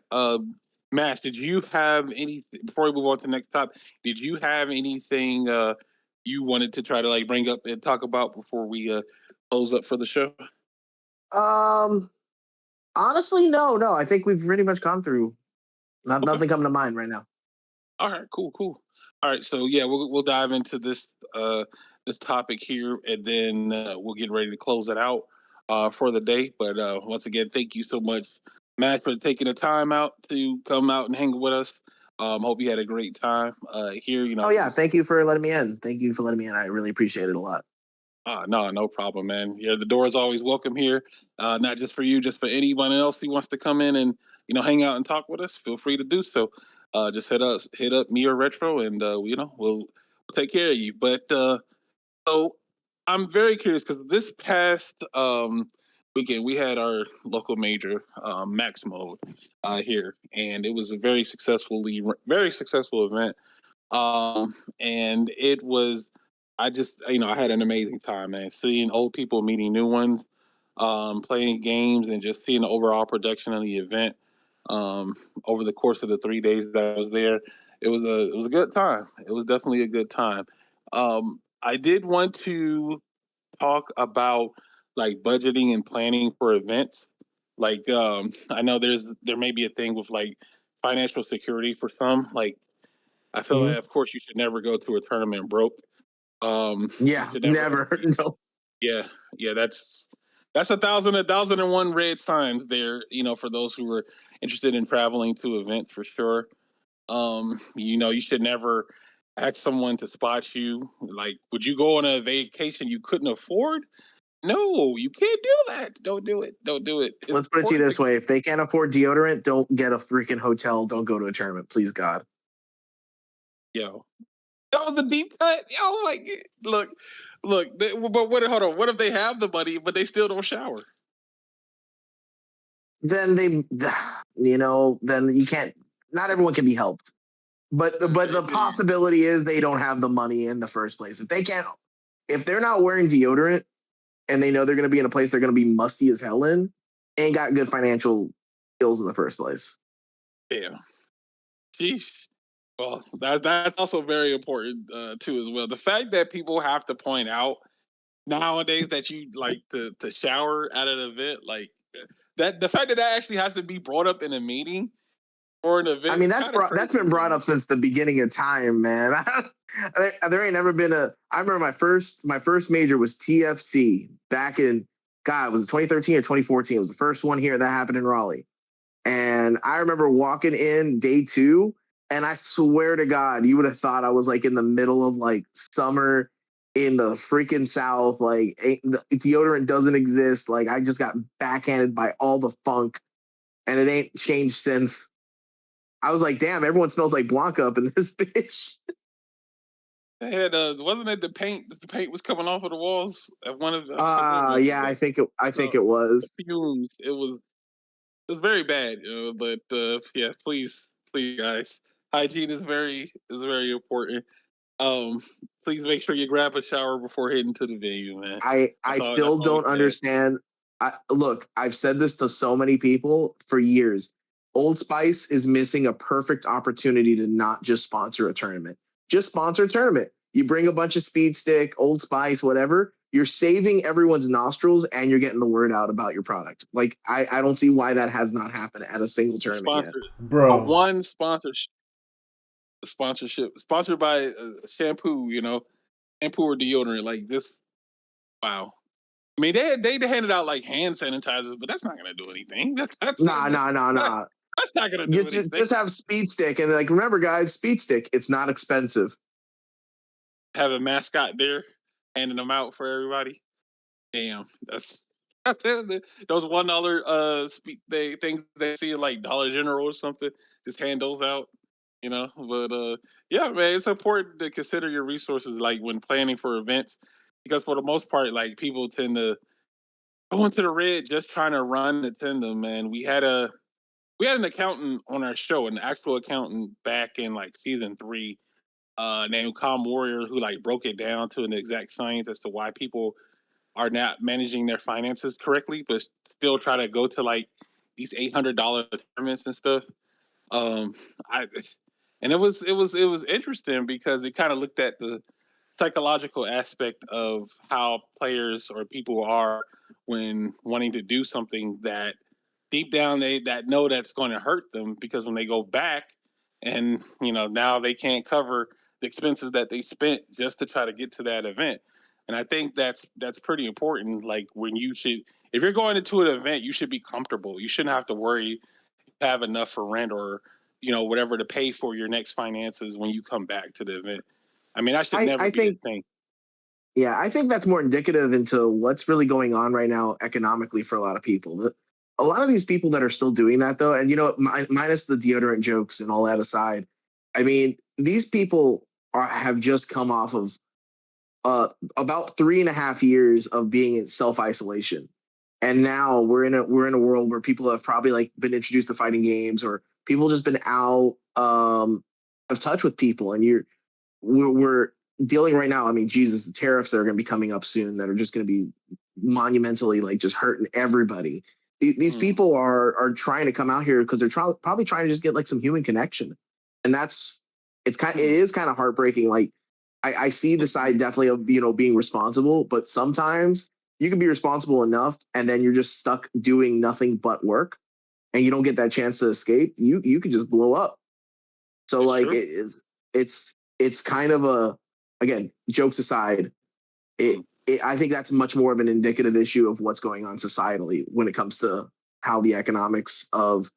Matt, did you have any before we move on to the next topic? Did you have anything you wanted to try to like bring up and talk about before we close up for the show? Um, Honestly, no. I think we've pretty much gone through. Okay. Nothing coming to mind right now. All right. Cool. Cool. All right. So yeah, we'll dive into this topic here, and then we'll get ready to close it out for the day. But once again, thank you so much, Matt, for taking the time out to come out and hang with us. Hope you had a great time here. You Oh know, yeah, thank you for letting me in. Thank you for letting me in. I really appreciate it a lot. no, no problem, man. Yeah, the door is always welcome here. Not just for you, just for anyone else who wants to come in and, you know, hang out and talk with us. Feel free to do so. Just hit up me or Retro, and you know, we'll take care of you. But so I'm very curious because this past weekend we had our local major, Max Mode, here, and it was a very successful event. And it was, I just, you know, I had an amazing time, man. Seeing old people meeting new ones, playing games, and just seeing the overall production of the event um, over the course of the 3 days that I was there. It was a good time. It was definitely a good time. I did want to talk about like budgeting and planning for events. Like, I know there may be a thing with like financial security for some. Like, I feel like, Mhm. of course, you should never go to a tournament broke. You Yeah, should never. never. No. Yeah, yeah. That's a thousand and one red signs there. You know, for those who are interested in traveling to events, for sure. You know, you should never ask someone to spot you. Like, would you go on a vacation you couldn't afford? No, you can't do that. Don't do it. Don't do it. It's Let's put it to you important to this way: if they can't afford deodorant, don't get a freaking hotel. Don't go to a tournament, please God. yo. That was a deep cut. Oh my god! Look. But what? Hold on. What if they have the money but they still don't shower? Then they, then you can't. Not everyone can be helped. But the possibility is they don't have the money in the first place. If they're not wearing deodorant and they know they're going to be in a place they're going to be musty as hell in, ain't got good financial skills in the first place. Damn. Sheesh. Well, that's also very important too as well. The fact that people have to point out nowadays that you like to shower at an event, like that, the fact that that actually has to be brought up in a meeting or an I event mean, is kind of that's crazy been to brought me. up since the beginning of time, man. There ain't never been a. I remember my first major was TFC back in God, was it 2013 or 2014? It was the first one here that happened in Raleigh. And I remember walking in day two, and I swear to God, you would have thought I was like in the middle of like summer in the freaking South. Like the deodorant doesn't exist. Like I just got backhanded by all the funk, and it ain't changed since. I was like, damn, everyone smells like Blanca up in this bitch. They had wasn't it the paint? The paint was coming off of the walls at one of what was Yeah, it? I think The, it the was. fumes. It was very bad. But yeah, please, guys, hygiene is very important. Um, please make sure you grab a shower before heading to the venue, man. I That's still all we don't can ask. understand. Look, I've said this to so many people for years. Old Spice is missing a perfect opportunity to not just sponsor a tournament. Just sponsor a tournament. You bring a bunch of Speed Stick, Old Spice, whatever. You're saving everyone's nostrils and you're getting the word out about your product. Like I don't see why that has not happened at a single tournament yet. Sponsor a bro. one sponsorship sponsored by shampoo. Shampoo or deodorant. Like this. Wow. I mean, they handed out like hand sanitizers, but that's not gonna do anything. That's Nah, nah, nah, nah. that's not gonna You do anything. just have Speed Stick and like remember, guys, Speed Stick. It's not expensive. Have a mascot there, handing them out for everybody. Damn, that's those $1 things they see in like Dollar General or something. Just hand those out, But yeah, man, it's important to consider your resources like when planning for events, because for the most part, like people tend to go into the red just trying to run and attend them. Man, we had an accountant on our show, an actual accountant back in like season 3, named Com Warrior, who like broke it down to an exact science as to why people are not managing their finances correctly, but still try to go to like these $800 tournaments and stuff. Um, I and it was interesting because it kind of looked at the psychological aspect of how players or people are when wanting to do something that deep down they that know that's going to hurt them, because when they go back and now they can't cover the expenses that they spent just to try to get to that event. And I think that's pretty important. Like when you should, if you're going into an event, you should be comfortable. You shouldn't have to worry have enough for rent or whatever to pay for your next finances when you come back to the event. I mean, that should never I be a think thing. Yeah, I think that's more indicative into what's really going on right now economically for a lot of people. A lot of these people that are still doing that, though, and minus the deodorant jokes and all that aside, I mean, these people have just come off of about 3.5 years of being in self isolation, and now we're in a world where people have probably like been introduced to fighting games, or people just been out of touch with people, and we're dealing right now. I mean, Jesus, the tariffs that are going to be coming up soon that are just going to be monumentally like just hurting everybody. These Mm, people are trying to come out here because they're probably trying to just get like some human connection, and it mm, is kind of heartbreaking. Like I see the side definitely of being responsible, but sometimes you can be responsible enough and then you're just stuck doing nothing but work, and you don't get that chance to escape. You could just blow up. So it's like true. it's kind of a, again, jokes aside, Mm, I think that's much more of an indicative issue of what's going on societally when it comes to how the economics of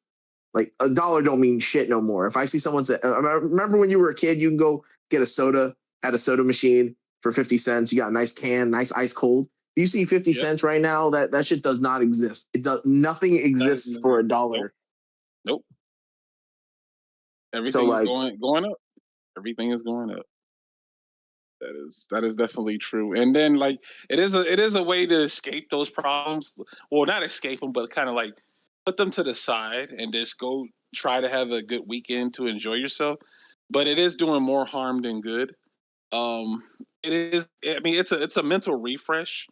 like a dollar don't mean shit no more. If I see someone say, remember when you were a kid, you can go get a soda at a soda machine for 50 cents. You got a nice can, nice ice cold. You see 50 yep. cents right now, that shit does not exist. Nothing exists for a Nope. dollar. Nope. So Everything is like, going up. Everything is going up. That is definitely true. And then like it is a way to escape those problems. Well, not escape them, but kind of like put them to the side and just go try to have a good weekend to enjoy yourself. But it is doing more harm than good. It is. I mean, it's a mental refresh.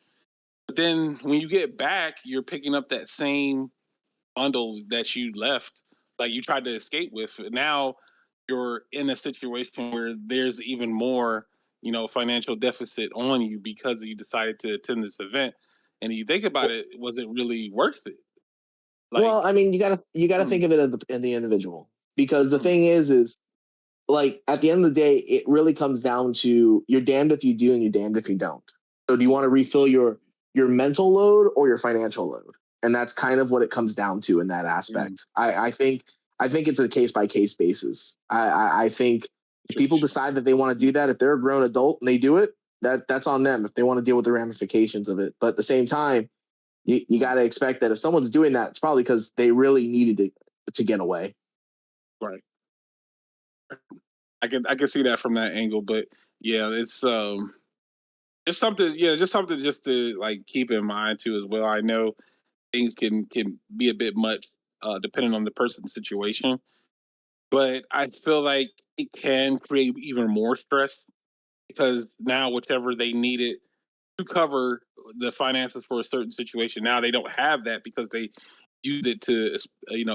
But then when you get back, you're picking up that same bundle that you left like you tried to escape with. Now you're in a situation where there's even more, financial deficit on you because you decided to attend this event. And you think about it, was it really worth it? Like, Well, I mean, you gotta mm, think of it in the individual, because the mm, thing is like at the end of the day, it really comes down to you're damned if you do and you're damned if you don't. So do you want to refill your mental load or your financial load? And that's kind of what it comes down to in that mm, aspect. I think it's a case by case basis. I think if people sure. decide that they want to do that, if they're a grown adult and they do it, that's on them if they want to deal with the ramifications of it. But at the same time, you got to expect that if someone's doing that, it's probably because they really needed to get away. Right. I can see that from that angle, but yeah, it's something. Yeah, just something just to like keep in mind too as well. I know things can be a bit much depending on the person's situation, but I feel like it can create even more stress because now whichever they needed to cover the finances for a certain situation, now they don't have that because they used it to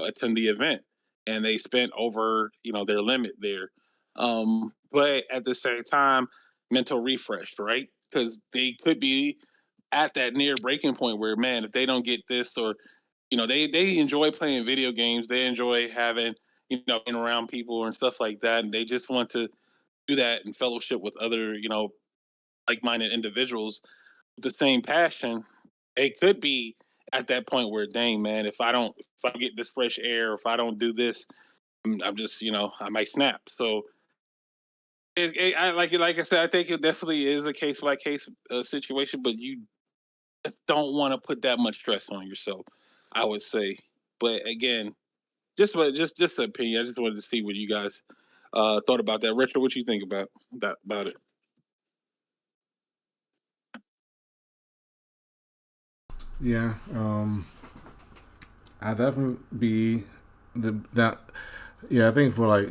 attend the event and they spent over their limit there. But at the same time, mental refresh, right? Because they could be at that near breaking point where, man, if they don't get this, or they enjoy playing video games, they enjoy having being around people and stuff like that, and they just want to do that in fellowship with other like-minded individuals with the same passion. It could be at that point where, dang man, if I get this fresh air, if I don't do this, I'm just I might snap. So like I said, I think it definitely is a case by case situation, but you just don't want to put that much stress on yourself, I would say. But again, just an opinion. I just wanted to see what you guys thought about that. Retro, what you think about it? Yeah, I definitely be that. Yeah, I think for like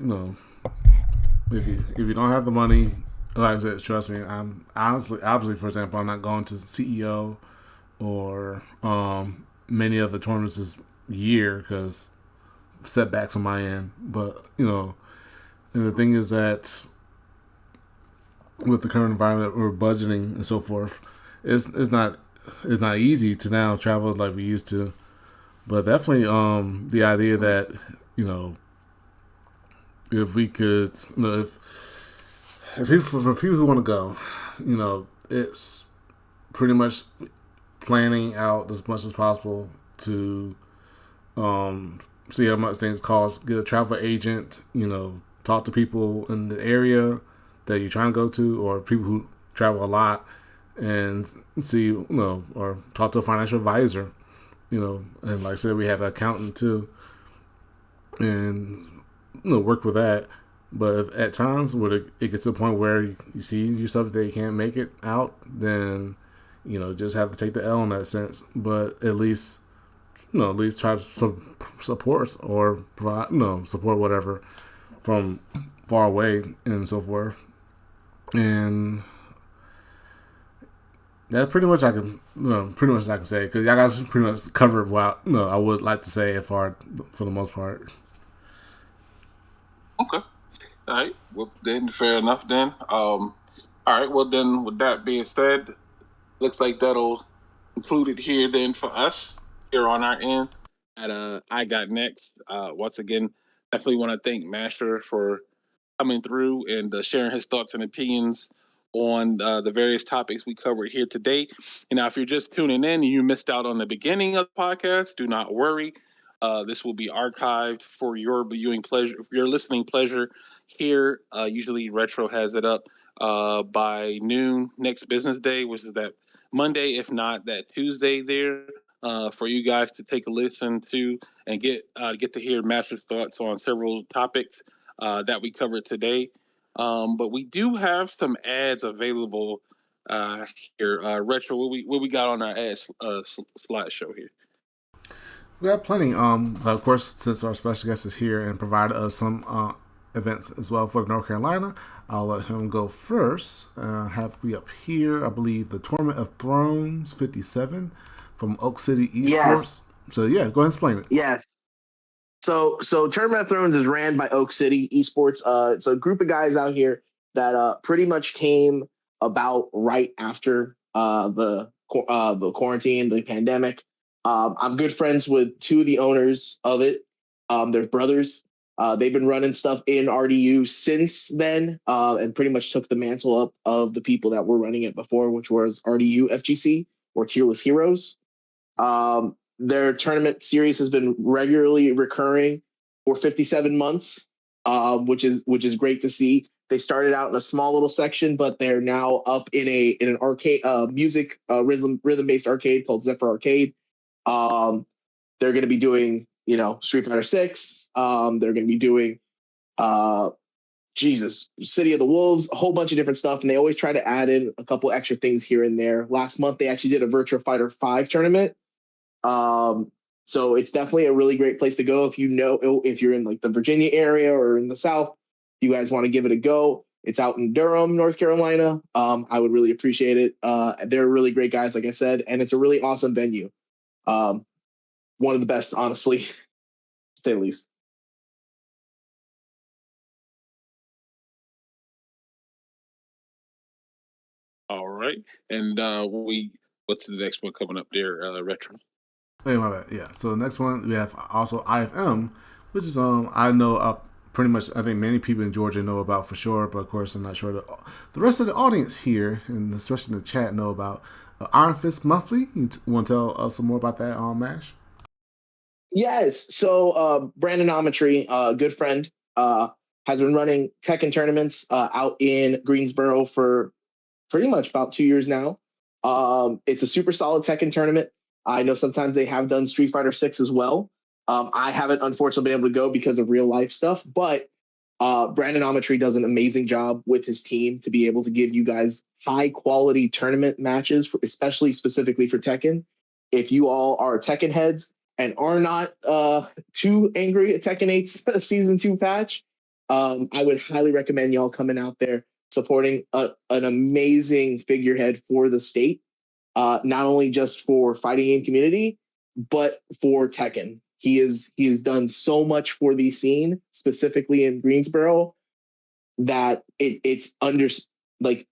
if you don't have the money, like I said, trust me. I'm honestly, obviously, for example, I'm not going to CEO or many of the tournaments this year because setbacks on my end. But and the thing is that with the current environment, we're budgeting and so forth. It's not easy to now travel like we used to. But definitely, the idea that you know if we could, if people, for people who want to go, it's pretty much planning out as much as possible to see how much things cost. Get a travel agent. Talk to people in the area that you're trying to go to, or people who travel a lot, and see, or talk to a financial advisor. And like I said, we have an accountant too, and work with that. But if at times where it gets to a point where you see yourself that you can't make it out, then just have to take the L in that sense. But at least try to support or provide support whatever from far away and so forth. And that's pretty much I can say because y'all guys pretty much covered what I would like to say for the most part. Okay. All right. Well, then fair enough. Then. All right. Well, then, with that being said, looks like that'll conclude it here. Then for us here on our end at I got next. Once again, definitely want to thank Master for coming through and sharing his thoughts and opinions on the various topics we covered here today. And now, if you're just tuning in and you missed out on the beginning of the podcast, do not worry. This will be archived for your viewing pleasure, your listening pleasure here. Usually, Retro has it up by noon next business day, which is that Monday, if not that Tuesday there. For you guys to take a listen to and get to hear Master's thoughts on several topics that we covered today. But we do have some ads available here. Retro, what we got on our slideshow here? We have plenty. Of course, since our special guest is here and provided us some events as well for North Carolina, I'll let him go first. Have we up here? I believe the Tournament of Thrones '57 from Oak City Yes, Esports. So yeah, go ahead and explain it. yes. So Tournament of Thrones is ran by Oak City Esports. It's a group of guys out here that pretty much came about right after the quarantine, the pandemic. I'm good friends with two of the owners of it. They're brothers. They've been running stuff in RDU since then, and pretty much took the mantle up of the people that were running it before, which was RDU FGC or Tearless Heroes. Their tournament series has been regularly recurring for 57 months, which is great to see. They started out in a small little section, but they're now up in an arcade music rhythm based arcade called Zephyr Arcade. They're going to be doing Street Fighter 6. They're going to be doing City of the Wolves, a whole bunch of different stuff, and they always try to add in a couple extra things here and there. Last month they actually did a Virtua Fighter 5 tournament. So it's definitely a really great place to go if you're in like the Virginia area or in the South, you guys want to give it a go. It's out in Durham, North Carolina. I would really appreciate it. They're really great guys, like I said, and it's a really awesome venue. One of the best, honestly, to say the least. All right, and what's the next one coming up there? Retro. Hey, my bad. Yeah. So the next one we have also IFM, which is I know pretty much I think many people in Georgia know about for sure, but of course I'm not sure the rest of the audience here and especially in the chat know about Iron Fist Monthly. You want to tell us some more about that on Mash? Yes. So Brandon Ometry, good friend, has been running Tekken tournaments out in Greensboro for pretty much about 2 years now. It's a super solid Tekken tournament. I know sometimes they have done Street Fighter 6 as well. I haven't unfortunately been able to go because of real life stuff, but Brandon Ometry does an amazing job with his team to be able to give you guys high quality tournament matches, especially specifically for Tekken. If you all are Tekken heads and are not too angry at Tekken 8's Season 2 patch, I would highly recommend y'all coming out there supporting an amazing figurehead for the state, not only just for fighting game community, but for Tekken. He has done so much for the scene, specifically in Greensboro, that it's under like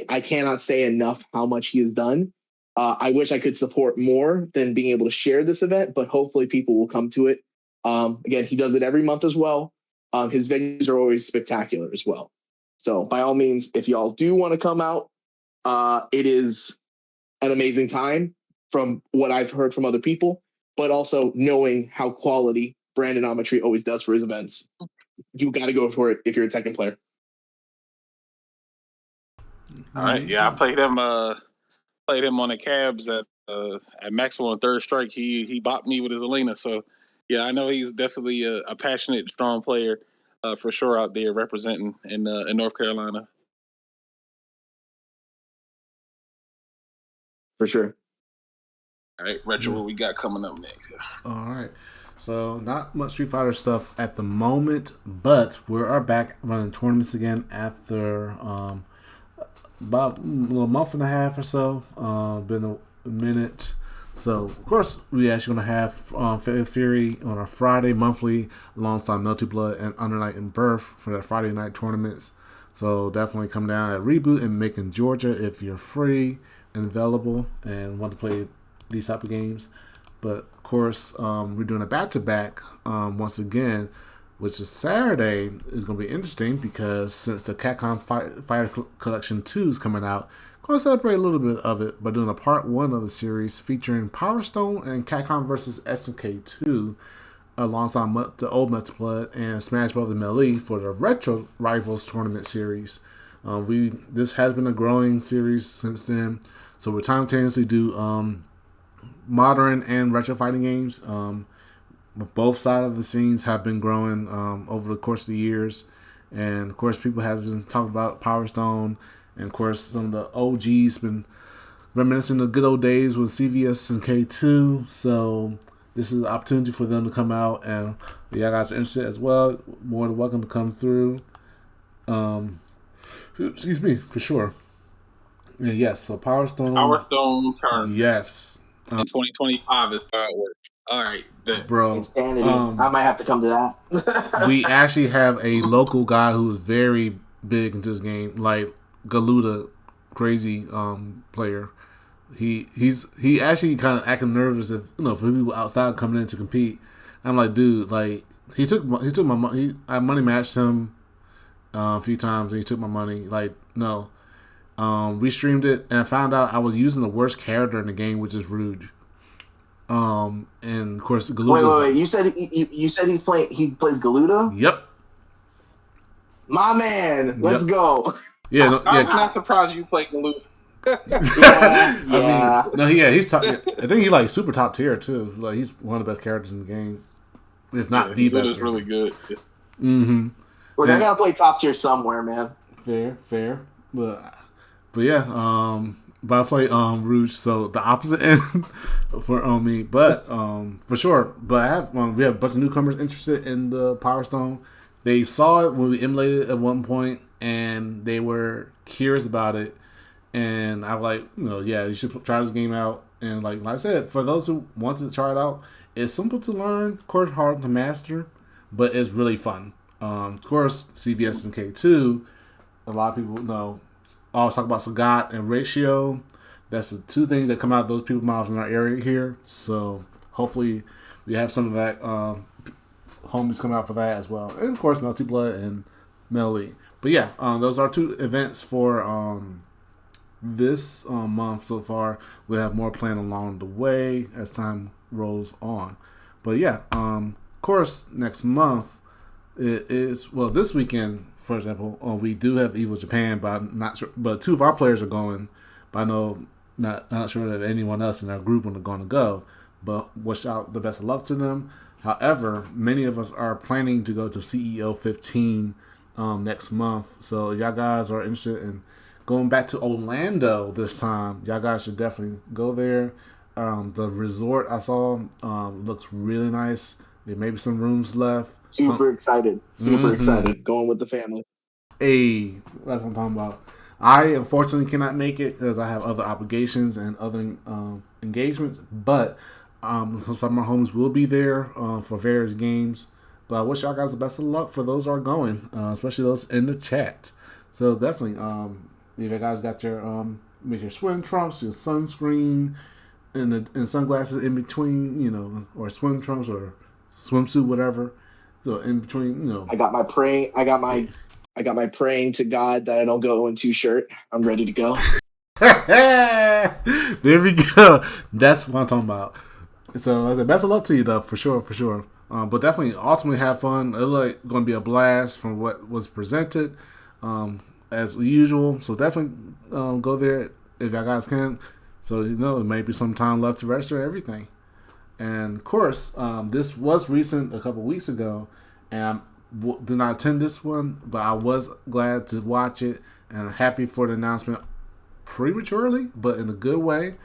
I cannot say enough how much he has done. I wish I could support more than being able to share this event, but hopefully people will come to it. Again, he does it every month as well. His venues are always spectacular as well. So by all means, if y'all do want to come out, it is an amazing time from what I've heard from other people, but also knowing how quality Brandon Ometry always does for his events. You got to go for it if you're a Tekken player. All right, yeah, I played him on the cabs at Maxwell and Third Strike. He bopped me with his Elena, so yeah, I know he's definitely a passionate, strong player for sure out there representing in North Carolina. For sure. All right, Retro, what we got coming up next? All right. So not much Street Fighter stuff at the moment, but we are back running tournaments again after about a little month and a half or so. Been a minute. So of course we actually gonna have Fury on our Friday monthly alongside Melty Blood and Undernight and Birth for that Friday night tournaments. So definitely come down at Reboot in Macon, Georgia if you're free and available and want to play these type of games. But of course, we're doing a back-to-back once again, which is Saturday is going to be interesting because since the Capcom Fighter Collection 2 is coming out, I'm going to celebrate a little bit of it by doing a part 1 of the series featuring Power Stone and Capcom vs. SNK 2 alongside the old Metal Blood and Smash Bros. Melee for the Retro Rivals Tournament series. This has been a growing series since then, so we simultaneously do modern and retro fighting games. Both sides of the scenes have been growing over the course of the years, and of course people have been talking about Power Stone, and of course some of the OGs been reminiscing the good old days with CVS and K2. So this is an opportunity for them to come out, and if y'all guys are interested as well, more than welcome to come through. Excuse me, for sure. And yes, so Power Stone tournament. Yes. In 2025 is how it works. All right. bro. Insanity. I might have to come to that. We actually have a local guy who's very big into this game, like Galuda, crazy player. He actually kind of acting nervous if for people outside coming in to compete. I'm like, dude, like he took my money. I money matched him a few times, and he took my money. Like, no, we streamed it, and I found out I was using the worst character in the game, which is Rouge. And of course, Galuda's wait. like, You said he plays Galuda? yep, My man, let's yep, go. yeah, no, I'm yeah. not surprised you play Galoof. Yeah, I mean, yeah. no, yeah, he's top. I think he's like super top tier too. Like he's one of the best characters in the game, if not Yeah, the best Galuda's character. really good. Mm-hmm. Look, I And gotta play top tier somewhere, man. fair, but yeah, but I play Rouge, so the opposite end for me, but for sure. But I have we have a bunch of newcomers interested in the Power Stone. They saw it when we emulated it at one point, and they were curious about it. And I was like, yeah, you should try this game out. And like I said, for those who want to try it out, it's simple to learn, of course, hard to master, but it's really fun. Of course, CVS and K2, a lot of people know. I always talk about Sagat and Ratio. That's the two things that come out of those people mouths in our area here. So hopefully we have some of that homies come out for that as well. And of course, Melty Blood and Melly. But yeah, those are two events for this month so far. We'll have more planned along the way as time rolls on. But yeah, of course, next month it is this weekend. For example, we do have Evo Japan, but I'm not sure. But two of our players are going. But I know not sure that anyone else in our group are going to go. But wish out the best of luck to them. However, many of us are planning to go to CEO 15 next month. So if y'all guys are interested in going back to Orlando this time, y'all guys should definitely go there. The resort I saw looks really nice. There may be some rooms left. Super excited. Super excited. Going with the family. Hey, that's what I'm talking about. I unfortunately cannot make it because I have other obligations and other engagements. But some of my homies will be there for various games. But I wish y'all guys the best of luck for those who are going, especially those in the chat. So definitely, if you guys got your swim trunks, your sunscreen, and sunglasses in between, or swim trunks or swimsuit, whatever. So in between. I got my praying to God that I don't go in two shirt. I'm ready to go. There we go. That's what I'm talking about. So I said, best of luck to you, though, for sure. But definitely, ultimately, have fun. It's like going to be a blast from what was presented, as usual. So definitely go there if y'all guys can. So it may be some time left to register everything. And of course, this was recent a couple weeks ago, and I did not attend this one, but I was glad to watch it, and I'm happy for the announcement prematurely, but in a good way.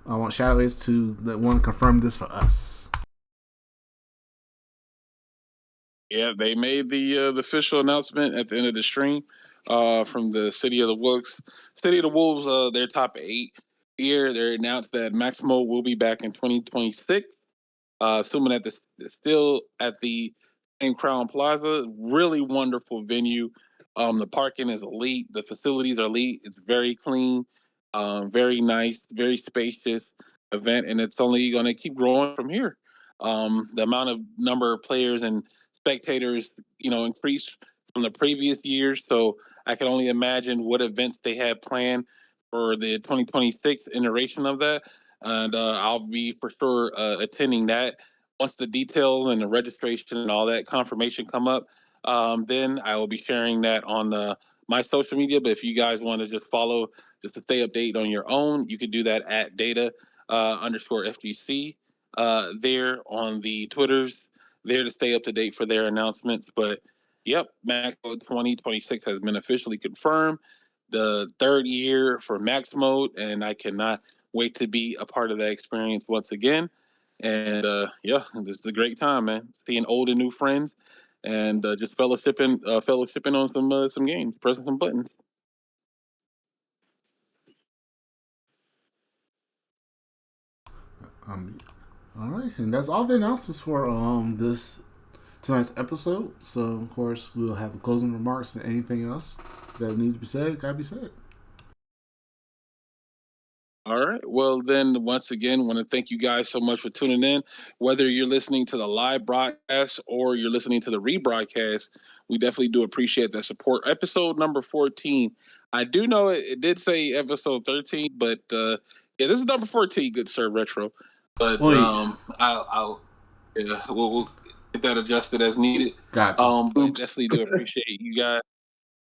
I want Shadoways to that one confirm this for us. Yeah, they made the official announcement at the end of the stream from the City of the Wolves. City of the Wolves, their top 8 here. They announced that Maximo will be back in 2026. Assuming that still at the same Crown Plaza. Really wonderful venue. The parking is elite. The facilities are elite. It's very clean, very nice, very spacious event, and it's only going to keep growing from here. The amount of number of players and spectators, increased from the previous years. So I can only imagine what events they had planned for the 2026 iteration of that, and I'll be for sure attending that. Once the details and the registration and all that confirmation come up, then I will be sharing that on my social media. But if you guys want to just follow, just to stay updated on your own, you can do that at data underscore FGC there on the Twitters, there to stay up to date for their announcements. But yep, Maximo 2026 has been officially confirmed. The third year for Max Mode, and I cannot wait to be a part of that experience once again. And yeah, this is a great time, man. Seeing old and new friends, and just fellowshipping on some games, pressing some buttons. Um, All right, and that's all the announcements for this tonight's episode. So, of course, we'll have the closing remarks and anything else that needs to be said, gotta be said. All right. Well, then, once again, want to thank you guys so much for tuning in. Whether you're listening to the live broadcast or you're listening to the rebroadcast, we definitely do appreciate that support. Episode number 14. I do know it did say episode 13, but yeah, this is number 14, good sir, Retro. But Wait, yeah, we'll get that adjusted as needed. gotcha. But Oops. definitely do appreciate you guys.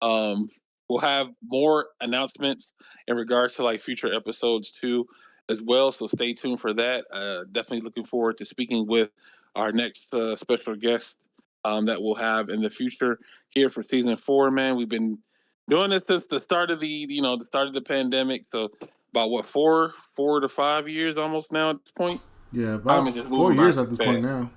Um, we'll have more announcements in regards to like future episodes too, as well. So stay tuned for that. Definitely looking forward to speaking with our next special guest that we'll have in the future here for season 4. Man, we've been doing this since the start of the start of the pandemic. So about what 4 to 5 years almost now at this point. Yeah, Time about is just 4 years moving by at too this point fast. now.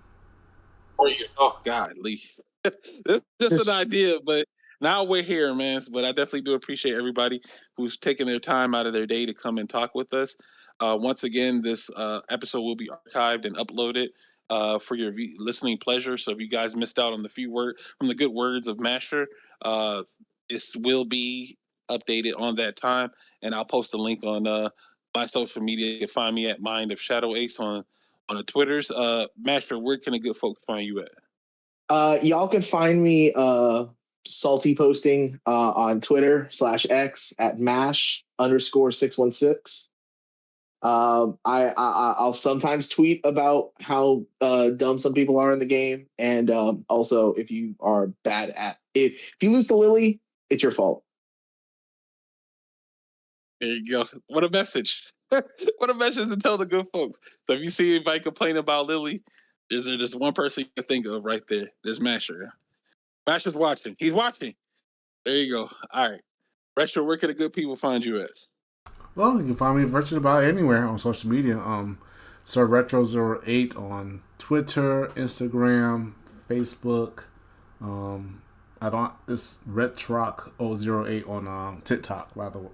4 years. Oh God, Lee. This is just an Just idea, but now we're here, man. But I definitely do appreciate everybody who's taking their time out of their day to come and talk with us. Once again, this episode will be archived and uploaded for your listening pleasure. So if you guys missed out on the few word from the good words of Master, uh, this will be updated on that time, and I'll post a link on my social media. You can find me at Mind of Shadow Ace on the Twitters. Master, where can the good folks find you at? y'all can find me salty posting on Twitter /X at mash underscore 616. I'll sometimes tweet about how dumb some people are in the game, and also if you are bad at if you lose to Lily, it's your fault. There you go. What a message. What a message to tell the good folks. So if you see anybody complain about Lily, is there just one person you can think of right there? There's Masher. Masher's watching. He's watching. There you go. All right. Retro, where can the good people find you at? Well, you can find me virtually about anywhere on social media. Sir Retro08 on Twitter, Instagram, Facebook. I don't. It's Retroc008 on TikTok. By the way,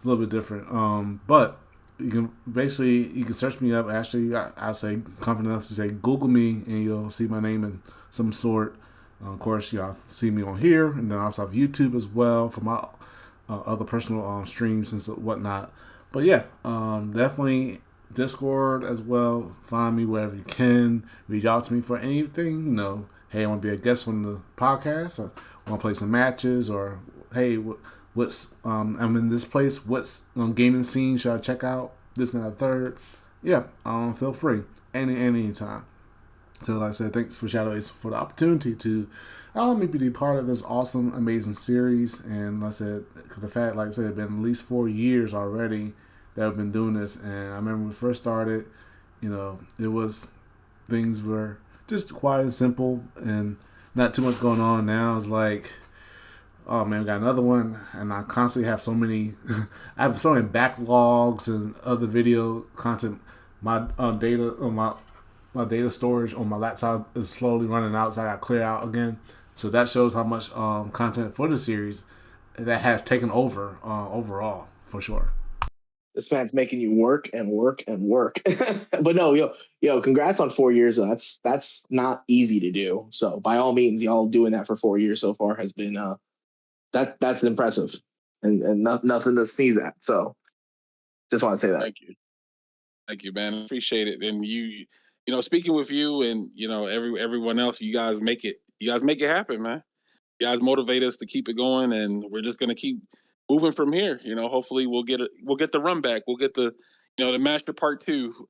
a little bit different. But you can search me up. Actually, I say confident enough to say Google me, and you'll see my name in some sort. Of course, y'all see me on here, and then I also have YouTube as well for my other personal streams and whatnot. But yeah, definitely Discord as well. Find me wherever you can. Reach out to me for anything. You know, hey, I want to be a guest on the podcast. I want to play some matches, or hey, what's I'm in this place. What's gaming scene should I check out? This and that third. Yeah, feel free anytime. So, like I said, thanks for Shadow Ace for the opportunity to allow me to be part of this awesome, amazing series. And like I said, the fact, like I said, it's been at least 4 years already that I've been doing this. And I remember when we first started, it was things were just quiet and simple and not too much going on. Now it's like, oh man, we got another one, and I constantly have so many. I have so many backlogs and other video content. My data on my data storage on my laptop is slowly running out, so I got to clear out again. So that shows how much content for the series that has taken over overall, for sure. This man's making you work and work and work. But no, congrats on 4 years. That's not easy to do. So by all means, y'all doing that for 4 years so far has been that's impressive and nothing to sneeze at. So just want to say that. Thank you, man. Appreciate it. And speaking with you and everyone else, you guys make it. You guys make it happen, man. You guys motivate us to keep it going, and we're just gonna keep moving from here. Hopefully we'll get the run back. We'll get the Master Part 2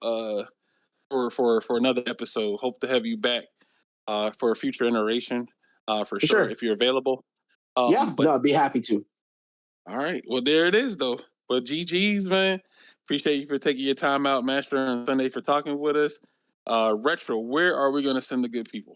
for another episode. Hope to have you back for a future iteration for For sure sure. if you're available. Yeah, But no, I'd be happy to. all right, well there it is though. But GG's, man. Appreciate you for taking your time out, Master, on Sunday for talking with us. Retro, where are we going to send the good people?